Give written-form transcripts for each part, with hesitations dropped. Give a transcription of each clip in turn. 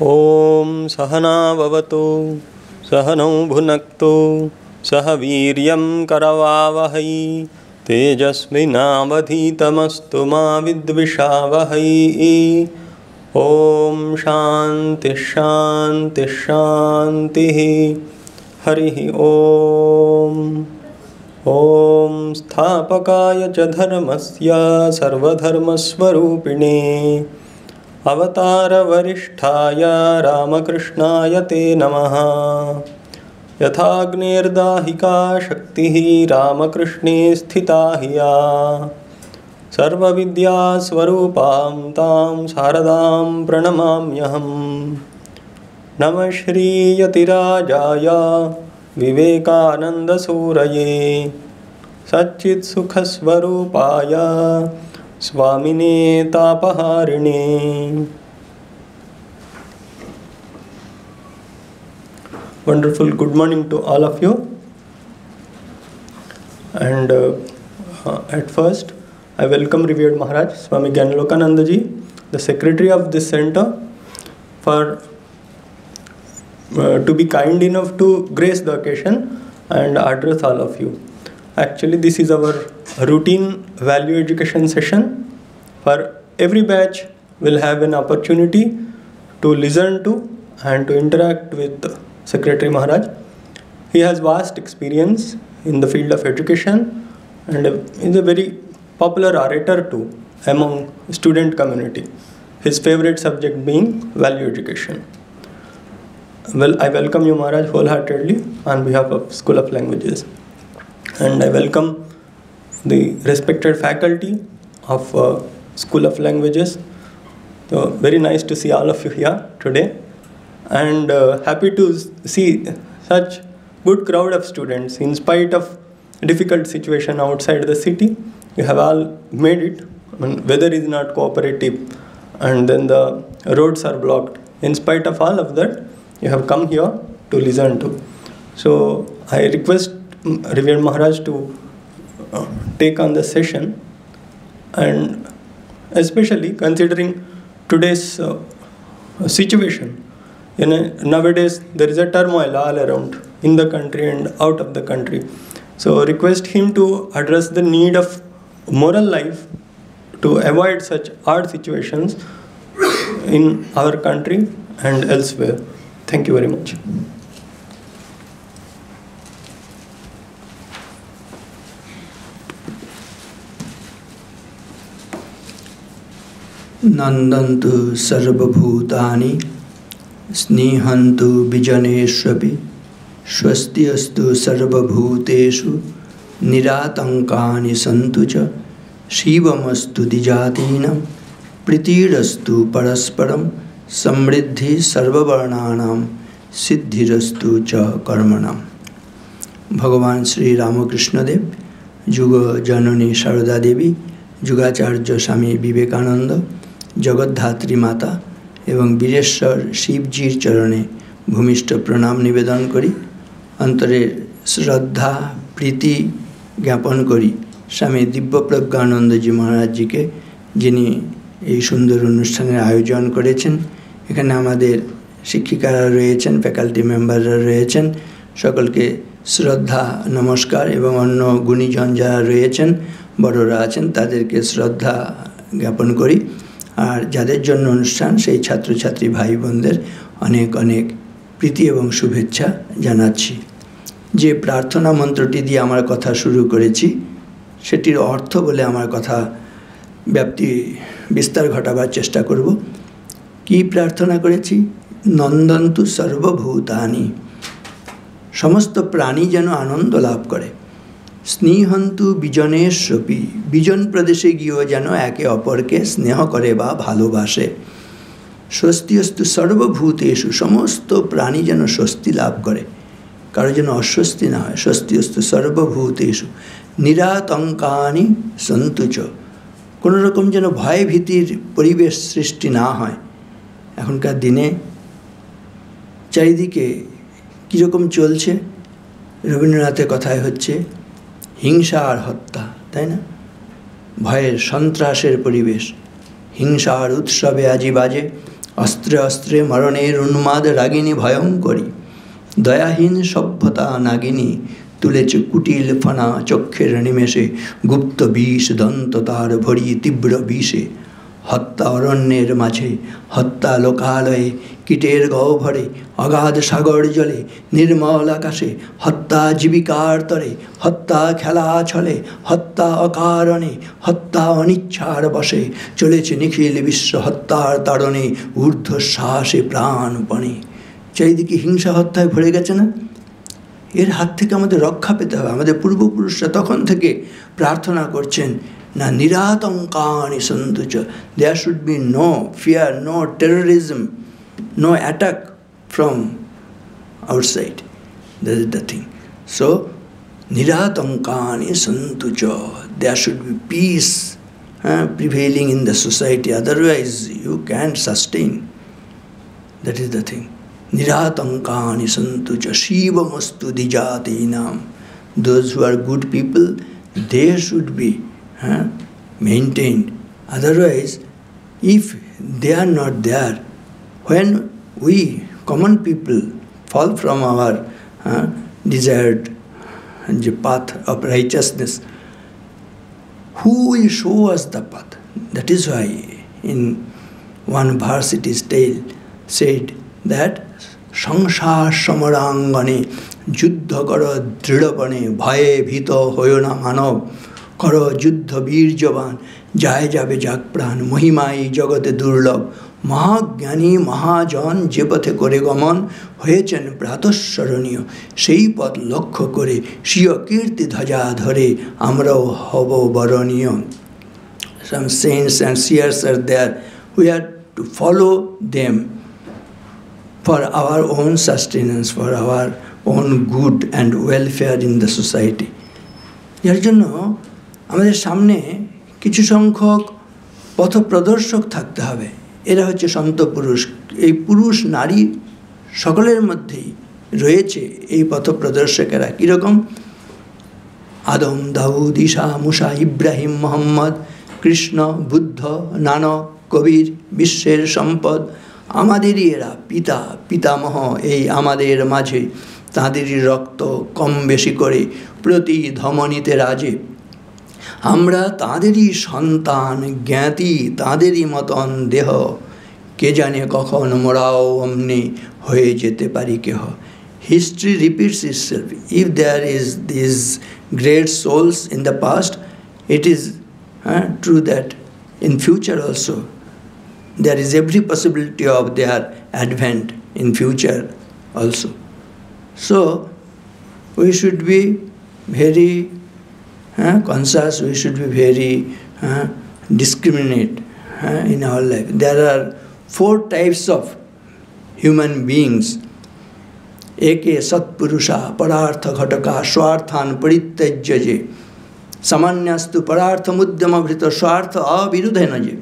ॐ सहना भवतु सहनौ भुनक्तु सह वीर्यं करवावहै तेजस्विनावधीतमस्तु मा विद्विषावहै। ॐ शान्ति शान्ति शान्तिः। हरिः ॐ स्थापकाय च धर्मस्य सर्वधर्मस्वरूपिणे अवतारवरिष्ठाय रामकृष्णाय ते नमः। यथाग्नेर्दाहिका शक्तिः रामकृष्णे स्थिता हिया सर्वविद्यास्वरूपां तां शारदां प्रणमाम्यहम्। नमः श्रीयतिराजाय विवेकानन्दसूरये सच्चित्सुखस्वरूपाय स्वामिने तापहारिणे। Wonderful good morning to all of you. And at first I welcome Revered Maharaj Swami Gyanalokananda ji, the secretary of this center, for to be kind enough to grace the occasion and address all of you. Actually, this is our routine value education session. For every batch will have an opportunity to listen to and to interact with Secretary Maharaj. He has vast experience in the field of education and is a very popular orator too among student community. His favorite subject being value education. Well, I welcome you, Maharaj, wholeheartedly on behalf of School of Languages. And I welcome the respected faculty of School of Languages. So very nice to see all of you here today, and happy to see such good crowd of students in spite of difficult situation outside the city. You have all made it. I mean, weather is not cooperative and then the roads are blocked. In spite of all of that, you have come here to listen to. So I request Revered Maharaj to take on the session, and especially considering today's situation. Nowadays there is a turmoil all around in the country and out of the country. So request him to address the need of moral life to avoid such odd situations in our country and elsewhere. Thank you very much. नंदन्तु सर्वभूतानि स्नेहन्तु विजनेष्वपि स्वस्ति अस्तु सर्वभूतेषु निरातङ्कानि सन्तु च शिवमस्तु द्विजातीनां प्रीतिरस्तु परस्परं समृद्धि सर्ववर्णानां सिद्धिरस्तु च कर्मणां। भगवान श्री रामकृष्ण देव, जुग जननी शारदा देवी, जुगाचार्य स्वामी विवेकानंद, जगद्धात्री माता एवं वीरेश्वर शिवजीर चरणे भूमिष्ठ प्रणाम निवेदन करी अंतरे श्रद्धा प्रीति ज्ञापन करी स्वामी दिव्यप्रज्ञानंद जी महाराज जी के, जिनी এই সুন্দর অনুষ্ঠানের আয়োজন করেছেন। এখানে আমাদের শিক্ষিকারা রয়েছেন, ফ্যাকাল্টি মেম্বাররা রয়েছেন, সকলকে শ্রদ্ধা নমস্কার, এবং অন্য গুণীজন যারা রয়েছেন, বড়রা আছেন, তাদেরকে শ্রদ্ধা জ্ঞাপন করি। আর যাদের জন্য অনুষ্ঠান সেই ছাত্রছাত্রী ভাই বোনদের অনেক অনেক প্রীতি এবং শুভেচ্ছা জানাচ্ছি। যে প্রার্থনা মন্ত্রটি দিয়ে আমার কথা শুরু করেছি সেটির অর্থ বলে আমার কথা বিস্তার ঘটাবার চেষ্টা করব। কি প্রার্থনা করেছি? নন্দন্তু সর্বভূতানি, সমস্ত প্রাণী যেন আনন্দ লাভ করে। স্নেহন্তু বিজনেশ্বপি, বিজন প্রদেশে গিয়েও যেন একে অপরকে স্নেহ করে বা ভালোবাসে। স্বস্তিস্তু সর্বভূতেষু, সমস্ত প্রাণী যেন স্বস্তি লাভ করে, কারো যেন অস্বস্তি না হয়। স্বস্তিস্তু সর্বভূতেষু নিরাতঙ্কানি সন্তুচ, কোনো রকম যেন ভয় ভীতির পরিবেশ সৃষ্টি না হয়। এখনকার দিনে চারিদিকে কীরকম চলছে, রবীন্দ্রনাথের কথায় হচ্ছে হিংসা আর হত্যা, তাই না? ভয়ের সন্ত্রাসের পরিবেশ, হিংসার উৎসবে আজি বাজে অস্ত্রে অস্ত্রে মরণের উন্মাদ রাগিনী ভয়ঙ্করী, দয়াহীন সভ্যতা নাগিনী তুলেছে কুটিল ফনা চক্ষের নিমেষে, গুপ্ত বিষ দন্ত তার ভরি তীব্র বিষে। হত্যা অরণ্যের মাঝে, হত্যা লোকালয়ে, কীটের গহ্বরে, অগাধ সাগর জলে, নির্মল আকাশে, হত্যা জীবিকার তরে, হত্যা খেলা ছলে, হত্যা অকারণে, হত্যা অনিচ্ছার বশে, চলেছে নিখিল বিশ্ব হত্যার তাড়নে, ঊর্ধ্বশ্বাসে প্রাণপণে। চারিদিকে হিংসা হত্যায় ভরে গেছে না? এর হাত থেকে আমাদের রক্ষা পেতে হবে। আমাদের পূর্বপুরুষরা তখন থেকে প্রার্থনা করছেন না, নিরাতঙ্কানি সন্তু চ, there should be no fear, no terrorism, no attack from outside. That is the thing. So, niratankani santu cha, there should be peace prevailing in the society, otherwise you can't sustain. That is the thing. Niratankani santu cha, shivamastu dijatinam. Those who are good people, they should be maintained. Otherwise, if they are not there, when we common people fall from our desired path of righteousness, who will show us the path? That is why in one verse it is said that সংসার সমরাঙ্গনে যুদ্ধ কর দৃঢ়পণে, ভয়ে ভীত হইও না মানব, কর যুদ্ধ বীর্যবান, যায় যাবে যাক প্রাণ, মহিমাই জগতে দুর্লভ। মহাজ্ঞানী মহাজন যে পথে করে গমন, হয়েছেন প্রাতঃস্মরণীয়, সেই পথ লক্ষ্য করে স্বীয় কীর্তি ধ্বজা ধরে আমরাও হব বরণীয়। Some saints and seers are there. We are to follow them for our own sustenance, for our own good and welfare in the society. এর জন্য আমাদের সামনে কিছু সংখ্যক পথপ্রদর্শক থাকতে হবে। এরা হচ্ছে সন্ত পুরুষ। এই পুরুষ নারী সকলের মধ্যেই রয়েছে এই পথপ্রদর্শকেরা। কীরকম? আদম, দাউদ, ঈসা, মুসা, ইব্রাহিম, মোহাম্মদ, কৃষ্ণ, বুদ্ধ, নানক, কবির, বিশ্বের সম্পদ, আমাদেরই এরা পিতা পিতামহ। এই আমাদের মাঝে তাঁদেরই রক্ত কম বেশি করে প্রতি ধমনীতে রাজে। আমরা তাঁদেরই সন্তান, জ্ঞাতি তাঁদেরই মতন দেহ, কে জানে কখন মোরাও অমনি হয়ে যেতে পারি কেহ। History repeats itself. If there is these great souls in the past, it is true that in future also there is every possibility of their advent in future also. So we should be very conscious, we should be very discriminate in our life. There are 4 types of human beings. Eke satpurusha parartha ghataka swarthan parityajya je, samanyastu parartha mudyama bhrita swartha avirudhena je,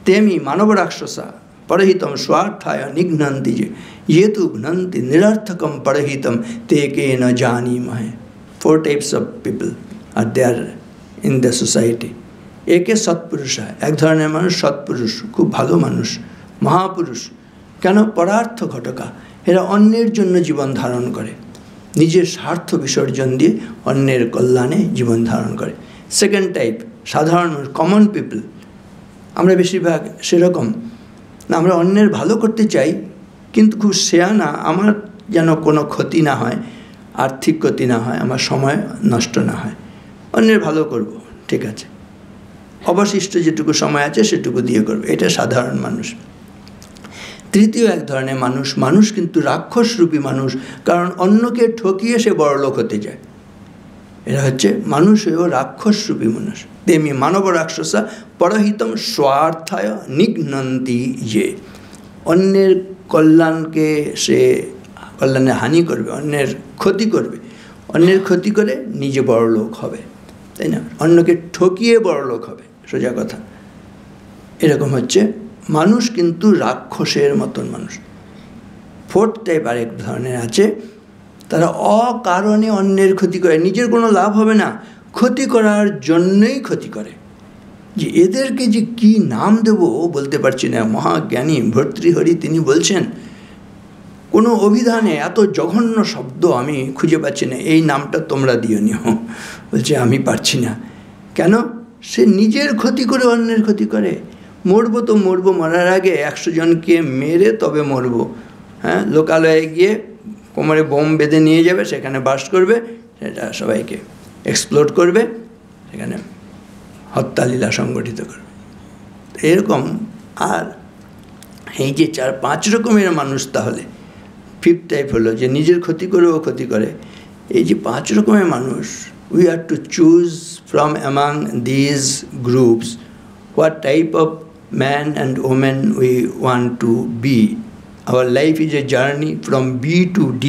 temi manava rakshasa parahitam swarthaya nignanti je, yetu gnanti nirarthakam parahitam teke na janimahe. 4 types of people are there in the society. Eke satpurusha, এক ধরনের মানুষ সৎপুরুষ, খুব ভালো মানুষ, মহাপুরুষ। কেন? পরার্থ ঘটকা, এরা অন্যের জন্য জীবন ধারণ করে, নিজের স্বার্থ বিসর্জন দিয়ে অন্যের কল্যাণে জীবন ধারণ করে। সেকেন্ড টাইপ, সাধারণ মানুষ, কমন পিপল। আমরা বেশিরভাগ সেরকম না, আমরা অন্যের ভালো করতে চাই কিন্তু খুব শেয়ানা, আমার যেন কোনো ক্ষতি না হয়, আর্থিক ক্ষতি না হয়, আমার সময় নষ্ট না হয়, অন্যের ভালো করব, ঠিক আছে, অবশিষ্ট যেটুকু সময় আছে সেটুকু দিয়ে করব। এটা সাধারণ মানুষ। তৃতীয় এক ধরনের মানুষ, মানুষ কিন্তু রাক্ষসরূপী মানুষ, কারণ অন্যকে ঠকিয়ে সে বড়লোক হতে যায়। এরা হচ্ছে মানুষ হয়েও রাক্ষসরূপী মানুষ। তেমনি মানব রাক্ষসা পরহিতম স্বার্থায় নিঘ্নন্তি যে, অন্যের কল্যাণকে সে কল্যাণে হানি করবে, অন্যের ক্ষতি করবে, অন্যের ক্ষতি করে নিজে বড়লোক হবে, তাই না? অন্যকে ঠকিয়ে বড়লোক হবে, সোজা কথা। এরকম হচ্ছে মানুষ, কিন্তু রাক্ষসের মতন মানুষ। 4th টাইপ আরেক ধরনের আছে, তারা অকারণে অন্যের ক্ষতি করে, নিজের কোনো লাভ হবে না, ক্ষতি করার জন্যই ক্ষতি করে। যে এদেরকে যে কি নাম দেব বলতে পারছি না। মহাজ্ঞানী ভর্তৃহরি তিনি বলছেন, কোনো অভিধানে এত জঘন্য শব্দ আমি খুঁজে পাচ্ছি না, এই নামটা তোমরা দিও নিও। বলছে আমি পারছি না। কেন? সে নিজের ক্ষতি করে অন্যের ক্ষতি করে। মরবো তো মরবো, মরার আগে 100 জনকে মেরে তবে মরবো। হ্যাঁ, লোকালয়ে গিয়ে কোমরে বোম বেঁধে নিয়ে যাবে, সেখানে বাস করবে, সেটা সবাইকে এক্সপ্লোড করবে, সেখানে হত্যালীলা সংগঠিত করবে। এরকম। আর এই যে 4-5 রকমের মানুষ, তাহলে 5th টাইপ হলো যে নিজের ক্ষতি করেও ক্ষতি করে। এই যে 5 রকমের মানুষ, we are to choose from among these groups what type of man and woman we want to be. Our life is a journey from B to D.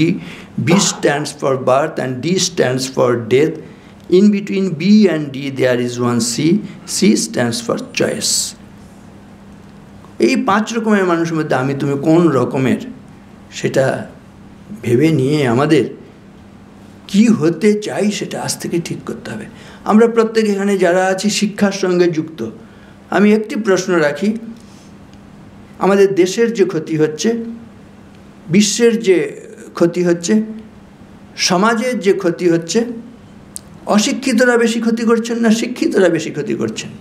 B stands for birth and D stands for death. In between B and D there is one C. C stands for choice. এই 5 রকমের মানুষের মধ্যে আমি তুমি কোন রকমের, সেটা ভেবে নিয়ে আমাদের কি হতে চাই সেটা আজ থেকে ঠিক করতে হবে। আমরা প্রত্যেক এখানে যারা আছি শিক্ষার সঙ্গে যুক্ত। আমি একটি প্রশ্ন রাখি, আমাদের দেশের যে ক্ষতি হচ্ছে, বিশ্বের যে ক্ষতি হচ্ছে, সমাজের যে ক্ষতি হচ্ছে, অশিক্ষিতরা বেশি ক্ষতি করছেন না শিক্ষিতরা বেশি ক্ষতি করছেন?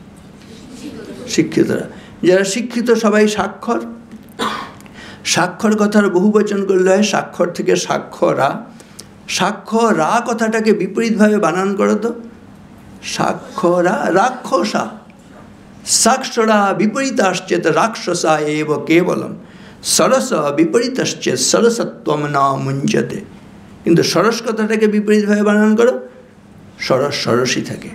শিক্ষিতরা। যারা শিক্ষিত সবাই সাক্ষর। সাক্ষর কথার বহুবচন করলে হয় সাক্ষর থেকে সাক্ষরা। সাক্ষরা কথাটাকে বিপরীতভাবে বানান করো তো, সাক্ষরা রাক্ষসা। সাক্ষরা বিপরীতাশ্চেত রাক্ষসা এব কেবলম সরস বিপরীতাশ্চেত সরসত্বম না মুঞ্জতে। কিন্তু সরস কথাটাকে বিপরীতভাবে বানান করো, সরস সরসই থাকে।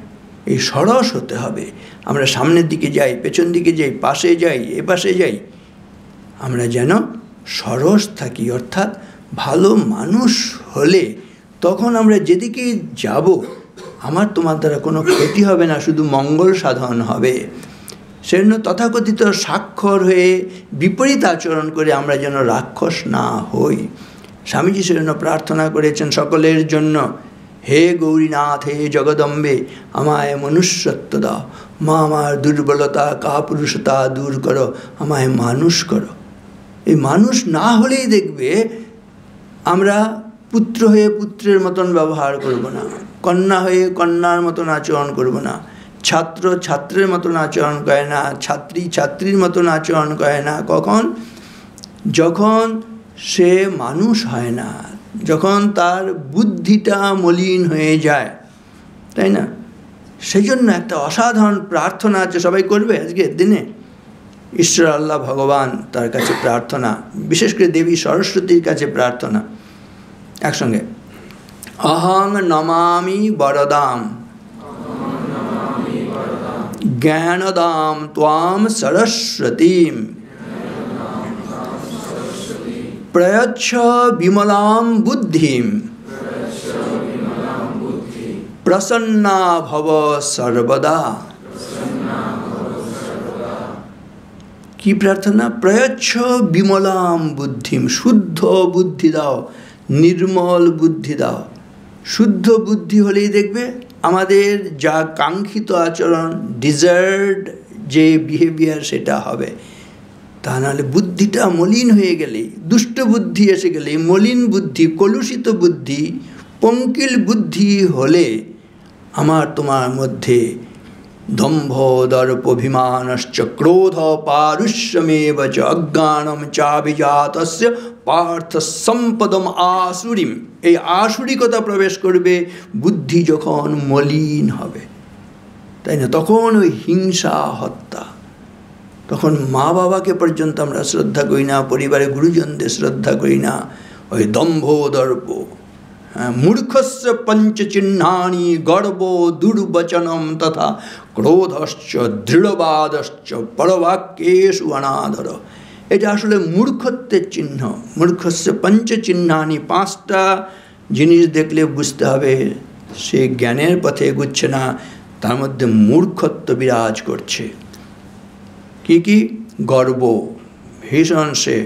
এই সরস হতে হবে। আমরা সামনের দিকে যাই, পেছন দিকে যাই, পাশে যাই, এ পাশে যাই, আমরা যেন সরস থাকি। অর্থাৎ ভালো মানুষ হলে তখন আমরা যেদিকেই যাব আমার তোমার দ্বারা কোনো ক্ষতি হবে না, শুধু মঙ্গল সাধন হবে। সেজন্য তথাকথিত সাক্ষর হয়ে বিপরীত আচরণ করে আমরা যেন রাক্ষস না হই। স্বামীজি সেজন্য প্রার্থনা করেছেন সকলের জন্য, হে গৌরীনাথ, হে জগদম্বে, আমায় মনুষ্যত্ব দাও, মা আমার দুর্বলতা কাপুরুষতা দূর করো, আমায় মানুষ করো। এই মানুষ না হলেই দেখবে আমরা পুত্র হয়ে পুত্রের মতন ব্যবহার করব না, কন্যা হয়ে কন্যার মতন আচরণ করব না, ছাত্র ছাত্রের মতন আচরণ করে না, ছাত্রী ছাত্রীর মতন আচরণ করে না। কখন? যখন সে মানুষ হয় না, যখন তার বুদ্ধিটা মলিন হয়ে যায়, তাই না? সেই জন্য একটা অসাধারণ প্রার্থনা আছে, সবাই করবে আজকের দিনে। ঈশ্বর আল্লাহ ভগবান, তার কাছে প্রার্থনা, বিশেষ করে দেবী সরস্বতীর কাছে প্রার্থনা। একসঙ্গে, অহং নমামি বরদাম জ্ঞানদাম ত্বাম সরস্বতীম প্রয়চ্ছ বিমলাম বুদ্ধিম প্রসন্না ভব সর্বদা। কি প্রার্থনা? প্রয়চ্ছ বিমলাম বুদ্ধিম, শুদ্ধ বুদ্ধি দাও, নির্মল বুদ্ধি দাও। শুদ্ধ বুদ্ধি হলেই দেখবে আমাদের যা কাঙ্ক্ষিত আচরণ, ডিজায়ার্ড যে বিহেভিয়ার, সেটা হবে। তা নাহলে বুদ্ধিটা মলিন হয়ে গেলে, দুষ্ট বুদ্ধি এসে গেলে, মলিন বুদ্ধি, কলুষিত বুদ্ধি, পঙ্কিল বুদ্ধি হলে আমার তোমার মধ্যে দম্ভ দর্পভিমানশ্চ ক্রোধ পারুষ্যমেব চ অজ্ঞানম চাভিজাতস্য পার্থ সম্পদম আসুরিম। এই আসুরিকতা প্রবেশ করবে বুদ্ধি যখন মলিন হবে, তাই না? তখন ওই হিংসা, হত্যা, তখন মা বাবাকে পর্যন্ত আমরা শ্রদ্ধা করি না, পরিবারের গুরুজনদের শ্রদ্ধা করি না। ওই দম্ভ দর্প, মূর্খস্য পঞ্চচিহ্নানি গর্ব দুর্বচনম তথা ক্রোধশ্চ দৃঢ়বাদশ্চ পরবাক্যেষু অনাদর। এটা আসলে মূর্খত্বের চিহ্ন। মূর্খস্য পঞ্চচিহ্নানি, 5টা জিনিস দেখলে বুঝতে হবে সে জ্ঞানের পথে এগুচ্ছে না, তার মধ্যে মূর্খত্ব বিরাজ করছে। কি কি? গর্ব, ভীষণ সে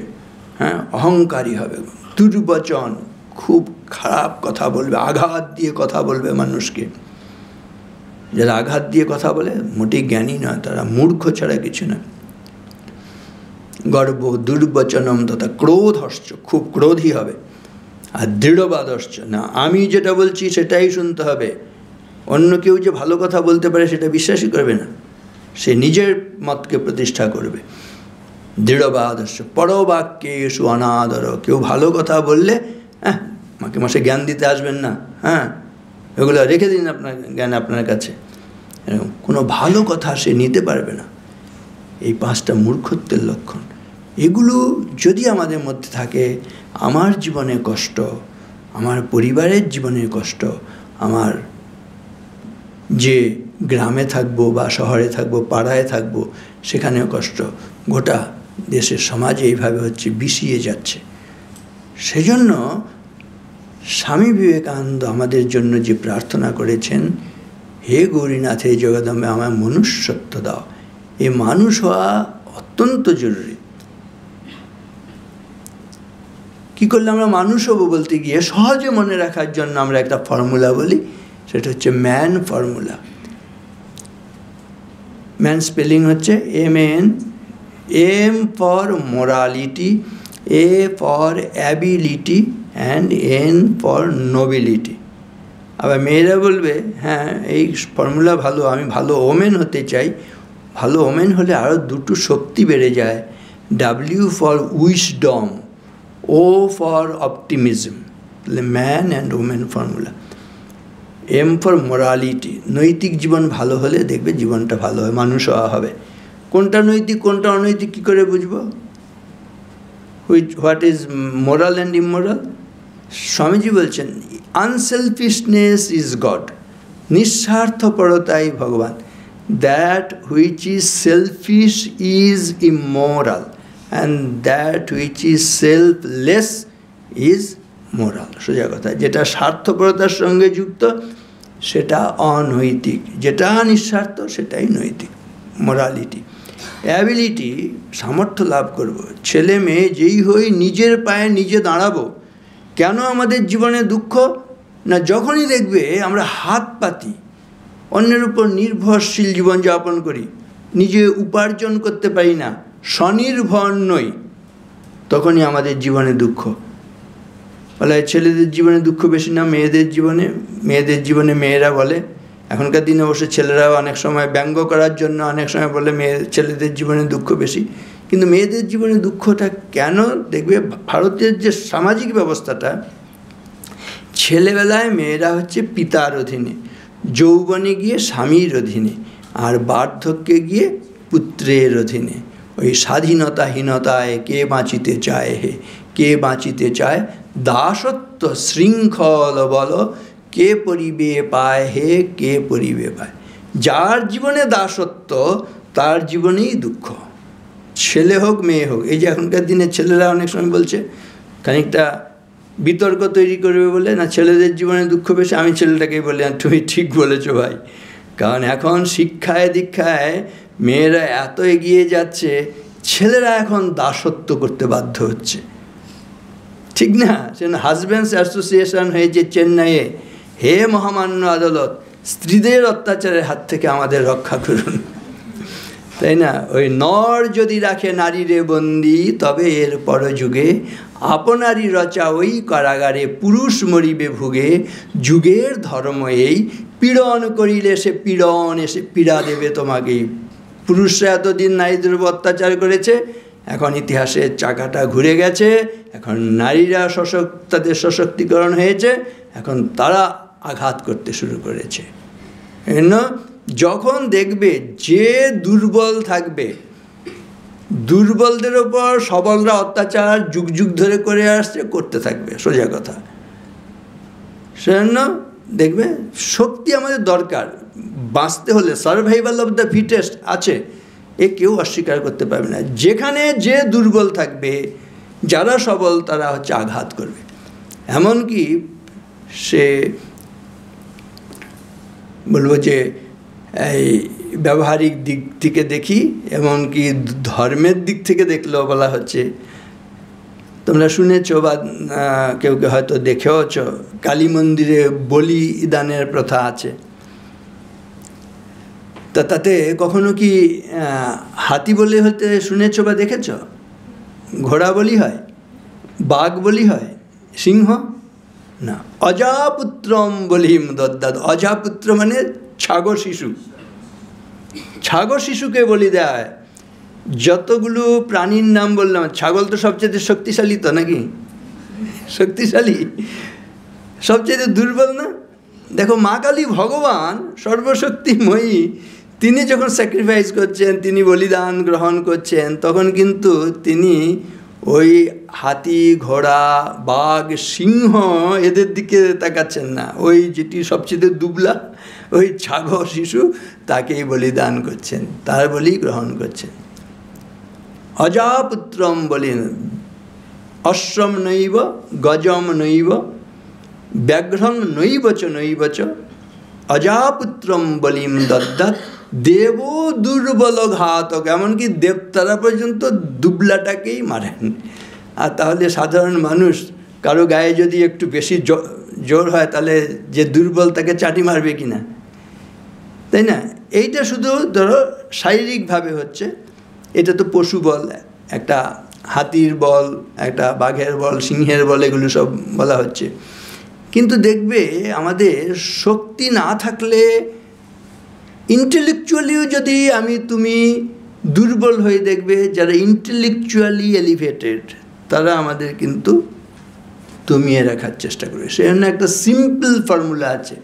অহংকারী হবে, দুর্বচন, খুব খারাপ কথা বলবে, আঘাত দিয়ে কথা বলবে মানুষকে, যারা আঘাত দিয়ে কথা বলে মোটেই জ্ঞানী নয়, তারা মূর্খ ছাড়া কিছু নয়। গর্ব দুর্বচনম তথা ক্রোধশ্চ, খুব ক্রোধী হবে। আর দৃঢ়বাদশ্চ, না আমি যেটা বলছি সেটাই শুনতে হবে, অন্য কেউ যে ভালো কথা বলতে পারে সেটা বিশ্বাসই করবে না, সে নিজের মতকে প্রতিষ্ঠা করবে। দৃঢ়বাদশ্চ পরবাক্যেষু অনাদর, কেউ ভালো কথা বললে মাকে মাসে জ্ঞান দিতে আসবেন না, এগুলো রেখে দিন আপনার জ্ঞান আপনার কাছে, এরকম কোনো ভালো কথা সে নিতে পারবে না। এই 5টা মূর্খত্বের লক্ষণ, এগুলো যদি আমাদের মধ্যে থাকে, আমার জীবনে কষ্ট, আমার পরিবারের জীবনের কষ্ট, আমার যে গ্রামে থাকবো বা শহরে থাকবো, পাড়ায় থাকবো, সেখানেও কষ্ট, গোটা দেশের সমাজে এইভাবে হচ্ছে, বিষিয়ে যাচ্ছে। সেজন্য স্বামী বিবেকানন্দ আমাদের জন্য যে প্রার্থনা করেছেন, হে গৌরীনাথ, হে জগদম্বে, আমার মনুষ্যত্ব দাও। এ মানুষ হওয়া অত্যন্ত জরুরি। কী করলে আমরা মানুষ হবো বলতে গিয়ে সহজে মনে রাখার জন্য আমরা একটা ফর্মুলা বলি, সেটা হচ্ছে ম্যান ফর্মুলা। ম্যান স্পেলিং হচ্ছে MAN, M for morality, A for ability and N for nobility. আবার মেয়েরা বলবে, হ্যাঁ এই ফর্মুলা ভালো, আমি ভালো ওমেন হতে চাই। ভালো ওমেন হলে আরও 2টো শক্তি বেড়ে যায়, W for wisdom, O for optimism. তাহলে man and women formula. M for morality, নৈতিক জীবন ভালো হলে দেখবে জীবনটা ভালো হয়, মানুষ হওয়া হবে। কোনটা নৈতিক কোনটা অনৈতিক কী করে বুঝবো? What is moral and immoral? Swamiji বলছেন, আনসেলফিশনেস ইজ গড, নিঃস্বার্থপরতাই ভগবান। That which is shellfish is immoral and that which is selfless is moral. সোজা কথা, যেটা স্বার্থপরতার সঙ্গে যুক্ত সেটা অনৈতিক, যেটা নিঃস্বার্থ সেটাই নৈতিক, মোরালিটি। অ্যাবিলিটি, সামর্থ্য লাভ করব, ছেলে মেয়ে যেই হই নিজের পায়ে নিজে দাঁড়াবো। কেন আমাদের জীবনে দুঃখ? না যখনই দেখবে আমরা হাত পাতি, অন্যের উপর নির্ভরশীল জীবনযাপন করি, নিজে উপার্জন করতে পারি না, স্বনির্ভর নই, তখনই আমাদের জীবনে দুঃখ। বলে ছেলেদের জীবনে দুঃখ বেশি না মেয়েদের জীবনে? মেয়েদের জীবনে মেয়েরা বলে, এখনকার দিনে অবশ্য ছেলেরাও অনেক সময় ব্যঙ্গ করার জন্য অনেক সময় বলে ছেলেদের জীবনে দুঃখ বেশি, কিন্তু মেয়েদের জীবনে দুঃখটা কেন? দেখবে ভারতের যে সামাজিক ব্যবস্থাটা, ছেলেবেলায় মেয়েরা হচ্ছে পিতার অধীনে, যৌবনে গিয়ে স্বামীর অধীনে, আর বার্ধক্যে গিয়ে পুত্রের অধীনে। ওই স্বাধীনতাহীনতায় কে বাঁচিতে চায় হে, কে বাঁচিতে চায়? দাসত্ব শৃঙ্খল বল, কে পরিবে পায় হে, কে পরিবে পায়। যার জীবনে দাসত্ব তার জীবনেই দুঃখ, ছেলে হোক মেয়ে হোক। এই যে এখনকার দিনে ছেলেরা অনেক সময় বলছে, খানিকটা বিতর্ক তৈরি করবে বলে, না ছেলেদের জীবনে দুঃখ বেশি। আমি ছেলেটাকেই বলি, তুমি ঠিক বলেছো ভাই, কারণ এখন শিক্ষায় দীক্ষায় মেয়েরা এত এগিয়ে যাচ্ছে, ছেলেরা এখন দাসত্ব করতে বাধ্য হচ্ছে, ঠিক না? সেজন্য হাজব্যান্ডস অ্যাসোসিয়েশন হয়েছে চেন্নাইয়ে, হে মহামান্য আদালত, স্ত্রীদের অত্যাচারের হাত থেকে আমাদের রক্ষা করুন, তাই না? ওই নর যদি রাখে নারীরে বন্দি, তবে এর পরযুগে আপনারই রচা ওই কারাগারে পুরুষ মরিবে ভুগে। যুগের ধর্ম এই, পীড়ন করিলে সে পীড়ন এসে পীড়া দেবে তোমাকেই। পুরুষরা এতদিন নারীদের উপর অত্যাচার করেছে, এখন ইতিহাসের চাকাটা ঘুরে গেছে, এখন নারীরা তাদের সশক্তিকরণ হয়েছে, এখন তারা আঘাত করতে শুরু করেছে। যখন দেখবে যে দুর্বল থাকবে, দুর্বলদের ওপর সবলরা অত্যাচার যুগ যুগ ধরে করে আসছে, করতে থাকবে, সোজা কথা। সেজন্য দেখবে শক্তি আমাদের দরকার, বাঁচতে হলে সার্ভাইভাল অফ দ্য ফিটেস্ট আছে, এ কেউ অস্বীকার করতে পারবে না। যেখানে যে দুর্বল থাকবে, যারা সবল তারা হচ্ছে আঘাত করবে। এমনকি সে বলবো যে এই ব্যবহারিক দিক থেকে দেখি, এমনকি ধর্মের দিক থেকে দেখলেও বলা হচ্ছে, তোমরা শুনেছো বা কেউ কেউ হয়তো দেখেওছ, কালী মন্দিরে বলিদানের প্রথা আছে। তা তাতে কখনো কি হাতি বলে হতে শুনেছ বা দেখেছ? ঘোড়া বলি হয়, বাঘ বলি হয়, সিংহ না। অজাপুত্রম বলিম দদ্দাত। অজাপুত্র মানে ছাগর শিশু, ছাগর শিশুকে বলি দেয়। যতগুলো প্রাণীর নাম বললাম, ছাগল তো সবচেয়ে শক্তিশালী তো নাকি? শক্তিশালী, সবচেয়ে দুর্বল না? দেখো মা কালী ভগবান সর্বশক্তিময়ী, তিনি যখন স্যাক্রিফাইস করছেন, তিনি বলিদান গ্রহণ করছেন, তখন কিন্তু তিনি ওই হাতি, ঘোড়া, বাঘ, সিংহ এদের দিকে তাকাচ্ছেন না। ওই যেটি সবচেয়ে দুবলা, ওই ছাগল শিশু, তাকেই বলিদান করছেন, তার বলি গ্রহণ করছেন। অজাপুত্রম বলিন, অশ্বম নৈব গজম নৈব ব্যাঘ্রং নৈবচ নৈবচ অজাপুত্রম বলিম দদ্দাত দেব দুর্বল ঘাতক। এমনকি দেবতারা পর্যন্ত দুবলাটাকেই মারেন। আর তাহলে সাধারণ মানুষ, কারো গায়ে যদি একটু বেশি জোর হয়, তাহলে যে দুর্বল তাকে চাটি মারবে কি না, তাই না? এইটা শুধু ধরো শারীরিকভাবে হচ্ছে, এটা তো পশু বল, একটা হাতির বল, একটা বাঘের বল, সিংহের বল, এগুলো সব বলা হচ্ছে। কিন্তু দেখবে আমাদের শক্তি না থাকলে, ইন্টেলেকচুয়ালিও যদি তুমি দুর্বল হয়ে দেখবে, যারা ইন্টেলেকচুয়ালি এলিভেটেড তারা আমাদের কিন্তু দমিয়ে রাখার চেষ্টা করে। সেজন্য একটা সিম্পল ফর্মুলা আছে,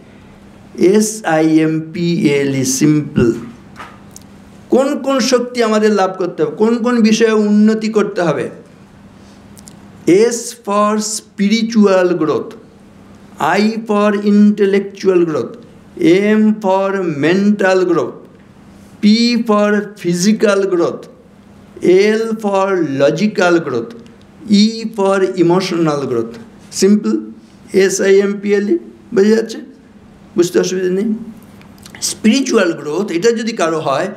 SIMPL, সিম্পল। কোন কোন শক্তি আমাদের লাভ করতে হবে, কোন কোন বিষয়ে উন্নতি করতে হবে। S for spiritual growth, I for intellectual growth, M for mental growth, P for physical growth, L for logical growth, E for emotional growth. Simple, SIMPL, বুঝে যাচ্ছে? বুঝতে অসুবিধা নেই। স্পিরিচুয়াল গ্রোথ এটা যদি কারো হয়,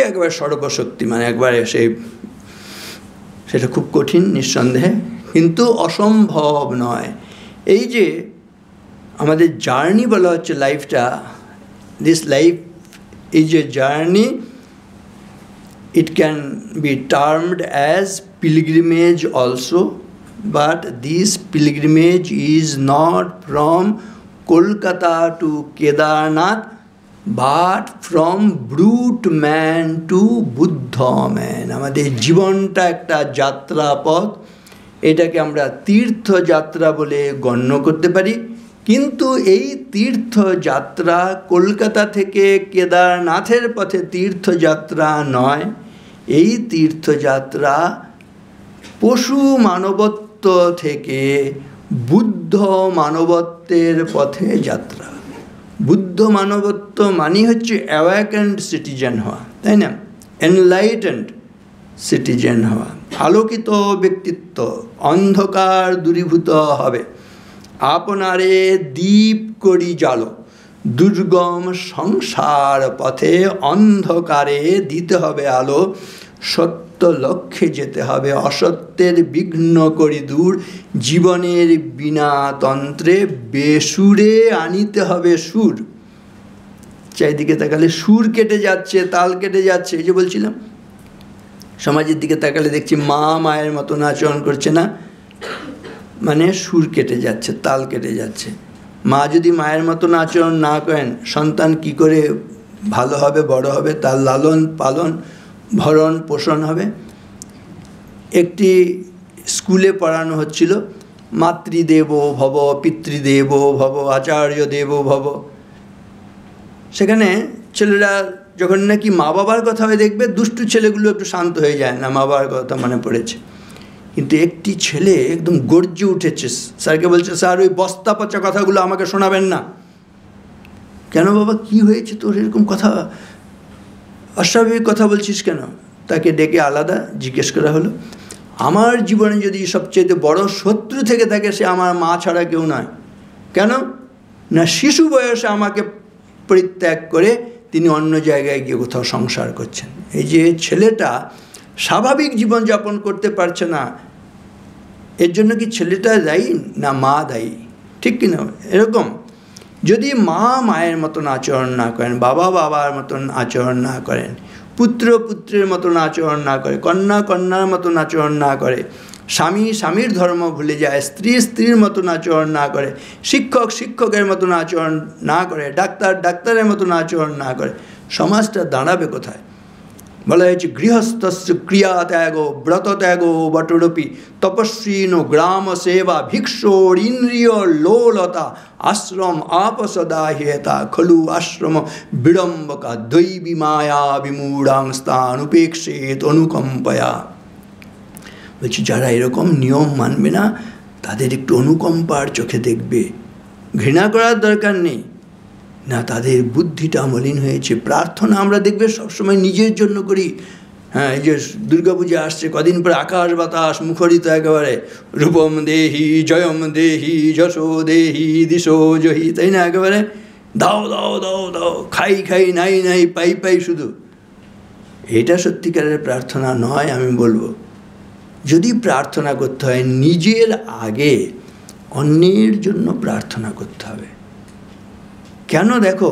একবার সর্বশক্তিমান, একবার সেটা খুব কঠিন নিঃসন্দেহে, কিন্তু অসম্ভব নয়। এই যে আমাদের জার্নি বলা হচ্ছে, লাইফটা, this life is a journey. It can be termed as pilgrimage also, but this pilgrimage is not from Kolkata to Kedarnath, but from brute man to Buddha man. আমাদের জীবনটা একটা যাত্রাপথ, এটাকে আমরা তীর্থযাত্রা বলে গণ্য করতে পারি। কিন্তু এই তীর্থযাত্রা কলকাতা থেকে কেদারনাথের পথে তীর্থযাত্রা নয়, এই তীর্থযাত্রা পশু মানবত্ব থেকে বুদ্ধ মানবত্বের পথে যাত্রা। বুদ্ধ মানবত্ব মানে হচ্ছে অ্যাওয়াকেন্ড সিটিজেন হওয়া, তাই না? এনলাইটেন্ড সিটিজেন হওয়া, আলোকিত ব্যক্তিত্ব, অন্ধকার দূরীভূত হবে। আপনারে দীপ করি জালো, দুর্গম সংসার পথে অন্ধকারে দিতে হবে আলো, সত্য লক্ষ্যে যেতে হবে, অসত্যের বিঘ্ন করি দূর, জীবনের বিনা তন্ত্রে বেসুরে আনিতে হবে সুর। চারিদিকে তাকালে সুর কেটে যাচ্ছে, তাল কেটে যাচ্ছে। এই যে বলছিলাম, সমাজের দিকে তাকালে দেখছি মা মায়ের মতন আচরণ করছে না, মানে সুর কেটে যাচ্ছে, তাল কেটে যাচ্ছে। মা যদি মায়ের মতন আচরণ না করেন, সন্তান কি করে ভালো হবে, বড় হবে, তার লালন পালন ভরণ পোষণ হবে। একটি স্কুলে পড়ানো হচ্ছিল, মাতৃদেব ভব, পিতৃদেব ভব, আচার্য দেব ভব। সেখানে ছেলেরা যখন নাকি মা বাবার কথা হয়ে দেখবে, দুষ্টু ছেলেগুলো একটু শান্ত হয়ে যায় না, মা বাবার কথা মনে পড়েছে। কিন্তু একটি ছেলে একদম গর্জে উঠেছে, স্যারকে বলছে, স্যার ওই বস্তা পচা কথাগুলো আমাকে শোনাবেন না। কেন বাবা, কি হয়েছে তোর, এরকম কথা, অস্বাভাবিক কথা বলছিস কেন? তাকে ডেকে আলাদা জিজ্ঞেস করা হলো। আমার জীবনে যদি সবচেয়ে বড় শত্রু থেকে থাকে, সে আমার মা ছাড়া কেউ নয়। কেন না, শিশু বয়সে আমাকে পরিত্যাগ করে তিনি অন্য জায়গায় গিয়ে কোথাও সংসার করছেন। এই যে ছেলেটা স্বাভাবিক জীবনযাপন করতে পারছে না, এর জন্য কি ছেলেটা দায়ী না মা দায়ী? ঠিক কিনা? এরকম যদি মা মায়ের মতন আচরণ না করেন, বাবা বাবার মতন আচরণ না করেন, পুত্র পুত্রের মতন আচরণ না করে, কন্যা কন্যার মতন আচরণ না করে, স্বামী স্বামীর ধর্ম ভুলে যায়, স্ত্রী স্ত্রীর মতন আচরণ না করে, শিক্ষক শিক্ষকের মতন আচরণ না করে, ডাক্তার ডাক্তারের মতন আচরণ না করে, সমাজটা দাঁড়াবে কোথায়? বলা হয়েছে গৃহস্থস্য ক্রিয়া ত্যাগ ব্রত ত্যাগ বটরপি তপস্বীন গ্রাম সেবা ভিক্ষোর ইন্দ্রিয় লোলতা আশ্রম আপসদাহ্যতা খলু আশ্রম বিড়ম্বকা দৈবী মায়া বিমূঢ়াংস্তান উপেক্ষেত অনুকম্পয়া। বলছি যারা এরকম নিয়ম মানবে না তাদের একটু অনুকম্পার চোখে দেখবে, ঘৃণা করার দরকার নেই না, তাদের বুদ্ধিটা মলিন হয়েছে। প্রার্থনা আমরা দেখবে সবসময় নিজের জন্য করি। হ্যাঁ, এই যে দুর্গাপূজা আসছে, কদিন পরে আকাশ বাতাস মুখরিত একেবারে রূপম দেহি জয়ম দেহি যশো দেহি দিশো জহি, তাই না? একেবারে দাও দাও দাও দাও, খাই খাই নাই নাই পাই পাই শুধু। এটা সত্যিকারের প্রার্থনা নয়। আমি বলবো যদি প্রার্থনা করতে হয় নিজের আগে অন্যের জন্য প্রার্থনা করতে হবে। কেন? দেখো,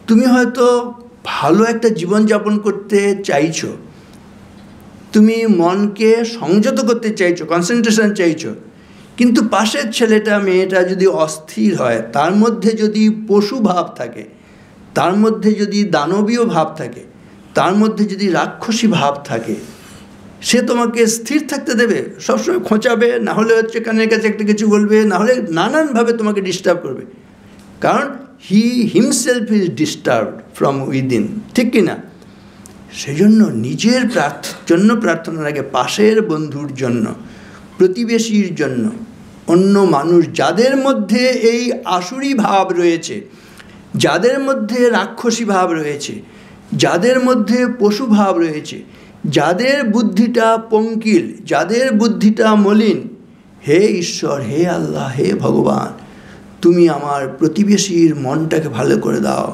তুমি হয়তো ভালো একটা জীবনযাপন করতে চাইছো, তুমি মনকে সংযত করতে চাইছো, কনসেন্ট্রেশন চাইছো, কিন্তু পাশের ছেলেটা মেয়েটা যদি অস্থির হয়, তার মধ্যে যদি পশু ভাব থাকে, তার মধ্যে যদি দানবীয় ভাব থাকে, তার মধ্যে যদি রাক্ষসী ভাব থাকে, সে তোমাকে স্থির থাকতে দেবে? সবসময় খোঁচাবে, না হলে হচ্ছে কানের কাছে একটা কিছু বলবে, না হলে নানানভাবে তোমাকে ডিস্টার্ব করবে। কারণ he himself is disturbed from within, ঠিক কি না? সেজন্য নিজের জন্য প্রার্থনার আগে পাশের বন্ধুর জন্য, প্রতিবেশীর জন্য, অন্য মানুষ যাদের মধ্যে এই আসুরি ভাব রয়েছে, যাদের মধ্যে রাক্ষসী ভাব রয়েছে, যাদের মধ্যে পশু ভাব রয়েছে, যাদের বুদ্ধিটা পঙ্কিল, যাদের বুদ্ধিটা মলিন, হে ঈশ্বর, হে আল্লাহ, হে ভগবান, তুমি আমার প্রতিবেশীর মনটাকে ভালো করে দাও,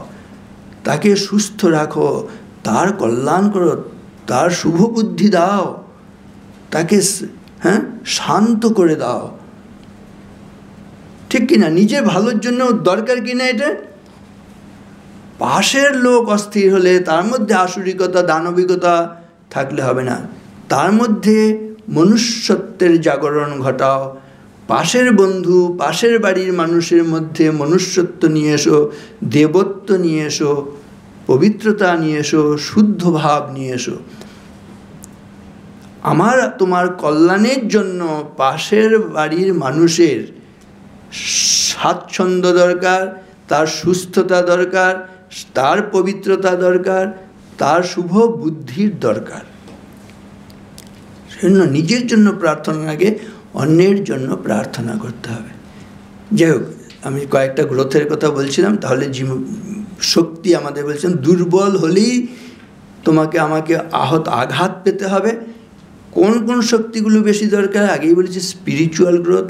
তাকে সুস্থ রাখো, তার কল্যাণ করো, তার শুভ বুদ্ধি দাও, তাকে শান্ত করে দাও, ঠিক কিনা? নিজের ভালোর জন্য দরকার কিনা এটা? পাশের লোক অস্থির হলে তার মধ্যে আসুরিকতা দানবিকতা থাকলে হবে না, তার মধ্যে মনুষ্যত্বের জাগরণ ঘটাও। পাশের বন্ধু, পাশের বাড়ির মানুষের মধ্যে মনুষ্যত্ব নিয়ে এসো, দেবত্ব নিয়ে এসো, পবিত্রতা নিয়ে এসো, শুদ্ধ ভাব নিয়ে এসো। আমার তোমার কল্যাণের জন্য পাশের বাড়ির মানুষের স্বাচ্ছন্দ্য দরকার, তার সুস্থতা দরকার, তার পবিত্রতা দরকার, তার শুভ বুদ্ধির দরকার। সেজন্য নিজের জন্য প্রার্থনার আগে অন্যের জন্য প্রার্থনা করতে হবে। যাই হোক, আমি কয়েকটা গ্রন্থের কথা বলছিলাম। তাহলে শক্তি আমাদের বলছেন দুর্বল হলেই তোমাকে আমাকে আঘাত পেতে হবে। কোন কোন শক্তিগুলো বেশি দরকার? আগেই বলেছি স্পিরিচুয়াল গ্রোথ,